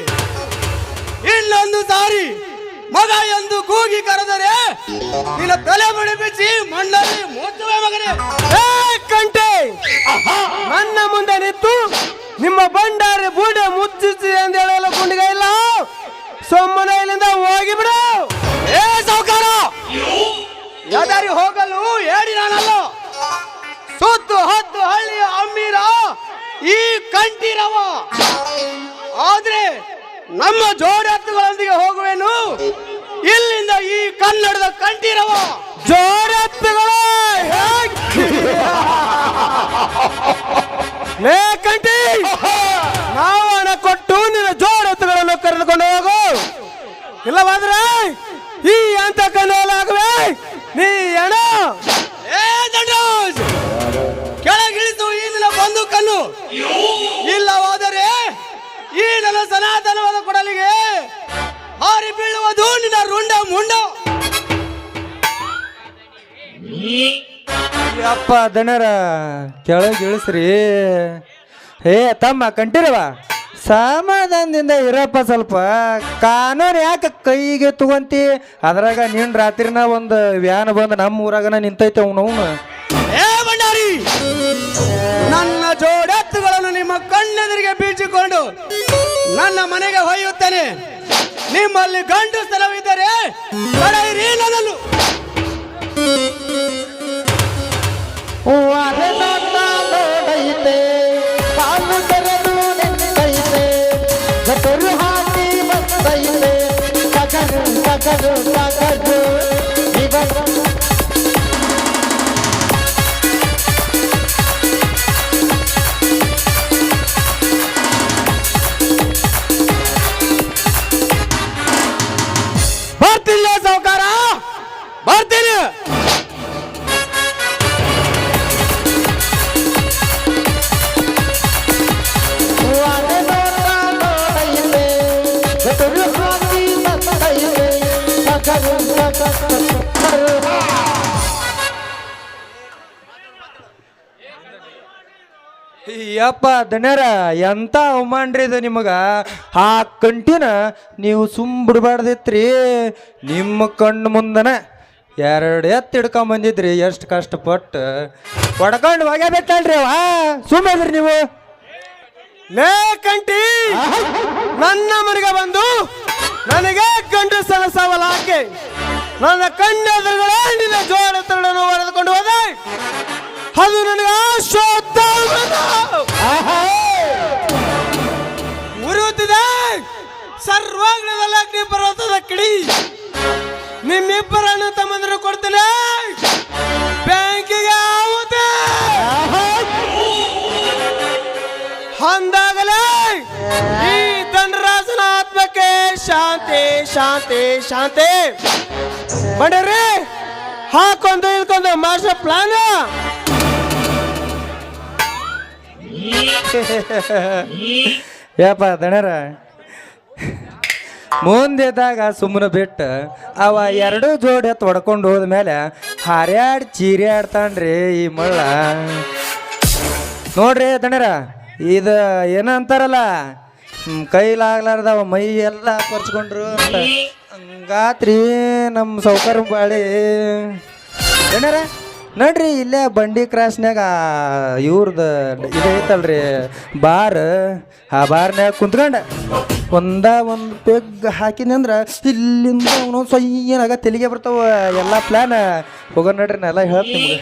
ಇನ್ನೊಂದು ಸಾರಿ ಮಗ ಎಂದು ಕೂಗಿ ಕರೆದರೆ ನಿನ್ನ ತಲೆ ಬಡಿ ಬಿಚ್ಚಿ ಮಣ್ಣಲ್ಲಿ ಮುಚ್ಚುವೆ ಮಗನೇ. ಏ ಕಂಟೆ, ನನ್ನ ಮುಂದೆ ನಿಂತು ನಿಮ್ಮ ಭಂಡಾರಿ ಬೂಡೆ ಮುಚ್ಚಿಸಿ ಎಂದು ಹೇಳಲು ಗುಂಡಿಗೆ ಇಲ್ಲ. ಸುಮ್ಮನೆ ಇಲ್ಲಿಂದ ಹೋಗಿಬಿಡು. ಏ ಸಾವುಕಾರ, ಯಾದಾರಿ ಹೋಗಲು ಹೇಳಿ ನಾನಲ್ಲ. ಸುತ್ತು ಹತ್ತು ಹಳ್ಳಿಯ ಅಮ್ಮೀರ ಈ ಕಂಠೀರವ. ಆದ್ರೆ ನಮ್ಮ ಜೋಡೆತ್ತುಗಳೊಂದಿಗೆ ಹೋಗುವೆನು, ಇಲ್ಲಿಂದ ಈ ಕನ್ನಡದ ಕಂಠೀರವ. ಜೋಡೆತ್ತುಗಳ ಲೇ ಕಂಠಿ, ನಾವು ಹಣ ಕೊಟ್ಟು ನಿನ್ನ ಜೋಡೆತ್ತುಗಳನ್ನು ಕರೆದುಕೊಂಡು ಹೋಗು, ಇಲ್ಲವಾದ್ರೆ ಈ ಅಂತ ಕನ್ನಲಾಗುವೆ ನೀ ಹಣ. ಏ ದಂಡೋಜ್, ಕೆಳಗಿಳಿಸು ಈ ನಿನ್ನ ಬಂದೂಕನ್ನು, ಇಲ್ಲವಾದರೆ ಈ ನನ್ನ ಸನಾತನವಾದ ಕೊಡಲಿಗೆ ಹಾರಿ ಬೀಳುವುದು ನಿನ್ನ ರುಂಡ ಮುಂಡ. ಅಪ್ಪ ದಣರ ಕೆಳಗಿಳಿಸ್ರಿ. ಹೇ ತಮ್ಮ ಕಂಠೀರವ, ಸಮಾಧಾನದಿಂದ ಇರಪ್ಪ ಸ್ವಲ್ಪ. ಕಾನೂನು ಯಾಕೆ ಕೈಗೆ ತಗೊಂತಿ? ಅದ್ರಾಗ ನಿನ್ ರಾತ್ರಿನ ಒಂದು ವ್ಯಾನ್ ಬಂದು ನಮ್ಮ ಊರಾಗನ ನಿಂತೈತೆ ಅವನು. ಏ ಭಂಡಾರಿ, ನನ್ನ ಜೋಡೆತ್ತುಗಳನ್ನು ನಿಮ್ಮ ಕಣ್ಣೆದುರಿಗೆ ಬೀಚಿಕೊಂಡು ನನ್ನ ಮನೆಗೆ ಒಯ್ಯುತ್ತೇನೆ. ನಿಮ್ಮಲ್ಲಿ ಗಂಡು ಸ್ಥಳವಿದ್ದರೆ ಕರೆಯಿರಿ ನನ್ನನ್ನು. ಬರ್ತಿಲ್ಲ ಸಾವುಕಾರ, ಬರ್ತೀನಿ. ಯಪ್ಪ ದಣ್ಯರ, ಎಂತ ಅವಮಾನ್ರಿ ಇದು ನಿಮಗ. ಆ ಕಂಟಿನ ನೀವು ಬಿಡ್ಬಾರ್ದಿತ್ರಿ. ನಿಮ್ಮ ಕಣ್ಣು ಮುಂದನ 2 ಎತ್ತು ಹಿಡ್ಕೊಂಡ್ ಬಂದಿದ್ರಿ, ಎಷ್ಟು ಕಷ್ಟಪಟ್ಟು ಹೊಡ್ಕೊಂಡು ಹೋಗ್ಯಾಬೇಕಲ್ರಿ ಅವ. ಸುಮ್ಮದ್ರಿ ನೀವು. ಲೇ ಕಂಟಿ, ನನ್ನ ಮನೆಗೆ ಬಂದು ನನಗೆ ಗಂಡು ಸಲಸವಲ್ಲ ಹಾಕಿ ನನ್ನ ಕಣ್ಣೆದುರುಗಳೇ ನಿನ್ನ ಜೋಡೆತ್ತುಗಳನ್ನು ಹೊಡೆದುಕೊಂಡು ಹೋದೆ. ಅದು ನನಗೆ ಉರಿಯುತ್ತಿದೆ. ಸರ್ವಾಂಗಣದಲ್ಲಿ ಅಗ್ನಿ ಪರ್ವತದ ಕಿಡಿ ನಿಮ್ಮಿಬ್ಬರನ್ನು ತಮ್ಮಂದರು ಕೊಡ್ತೇನೆ. ಬ್ಯಾಂಕಿಗೆ ಆಗುತ್ತೆ ಅಂದಾಗಲೇ ಈ ದಂಡರಾಜನ ಆತ್ಮಕ್ಕೆ ಶಾಂತಿ ಶಾಂತಿ ಶಾಂತಿ. ಬಡ್ರಿ ಹಾಕೊಂಡು ಇಲ್ಕೊಂಡು ಮಾಸ್ಟರ್ ಪ್ಲಾನ್. ಯಪ್ಪ ದಣರ, ಮುಂದೆದಾಗ ಸುಮ್ಮನೆ ಬಿಟ್ಟು ಅವ 2 ಜೋಡಿ ಎತ್ತು ಹೊಡ್ಕೊಂಡು ಹೋದ್ಮೇಲೆ ಹಾರ್ಯಾಡ್ ಚೀರ್ಯಾಡ್ತಾನ್ರಿ ಈ ಮಳ್ಳ. ನೋಡ್ರಿ ದಣರ, ಇದು ಏನಂತಾರಲ್ಲ, ಕೈಲಾಗ್ಲಾರ್ದವ ಮೈ ಎಲ್ಲ ಕೊರ್ಚ್ಕೊಂಡ್ರು ಅಂತ ಹಂಗಾತ್ರಿ ನಮ್ಮ ಸೌಕರ್ ಬಾಳಿ. ದಣರ ನೋಡ್ರಿ, ಇಲ್ಲೇ ಬಂಡಿ ಕ್ರಾಸ್ನ್ಯಾಗ ಇವ್ರದ್ದು ಇದೈತಲ್ರಿ ಬಾರ್. ಆ ಬಾರ್ನ್ಯಾಗ ಕುಂತ್ಕೊಂಡ ಒಂದು ಪೆಗ್ ಹಾಕಿನಿ ಅಂದ್ರೆ ಇಲ್ಲಿಂದ ಅವನು ಸೊಯ್ಯನಾಗ ತೆಲಿಗೆ ಬರ್ತಾವ ಎಲ್ಲ ಪ್ಲ್ಯಾನ್. ಹೋಗೋಣ ನೋಡ್ರಿ, ನಾ ಎಲ್ಲ ಹೇಳ್ತೀನಿ ನಿಮ್ಗೆ.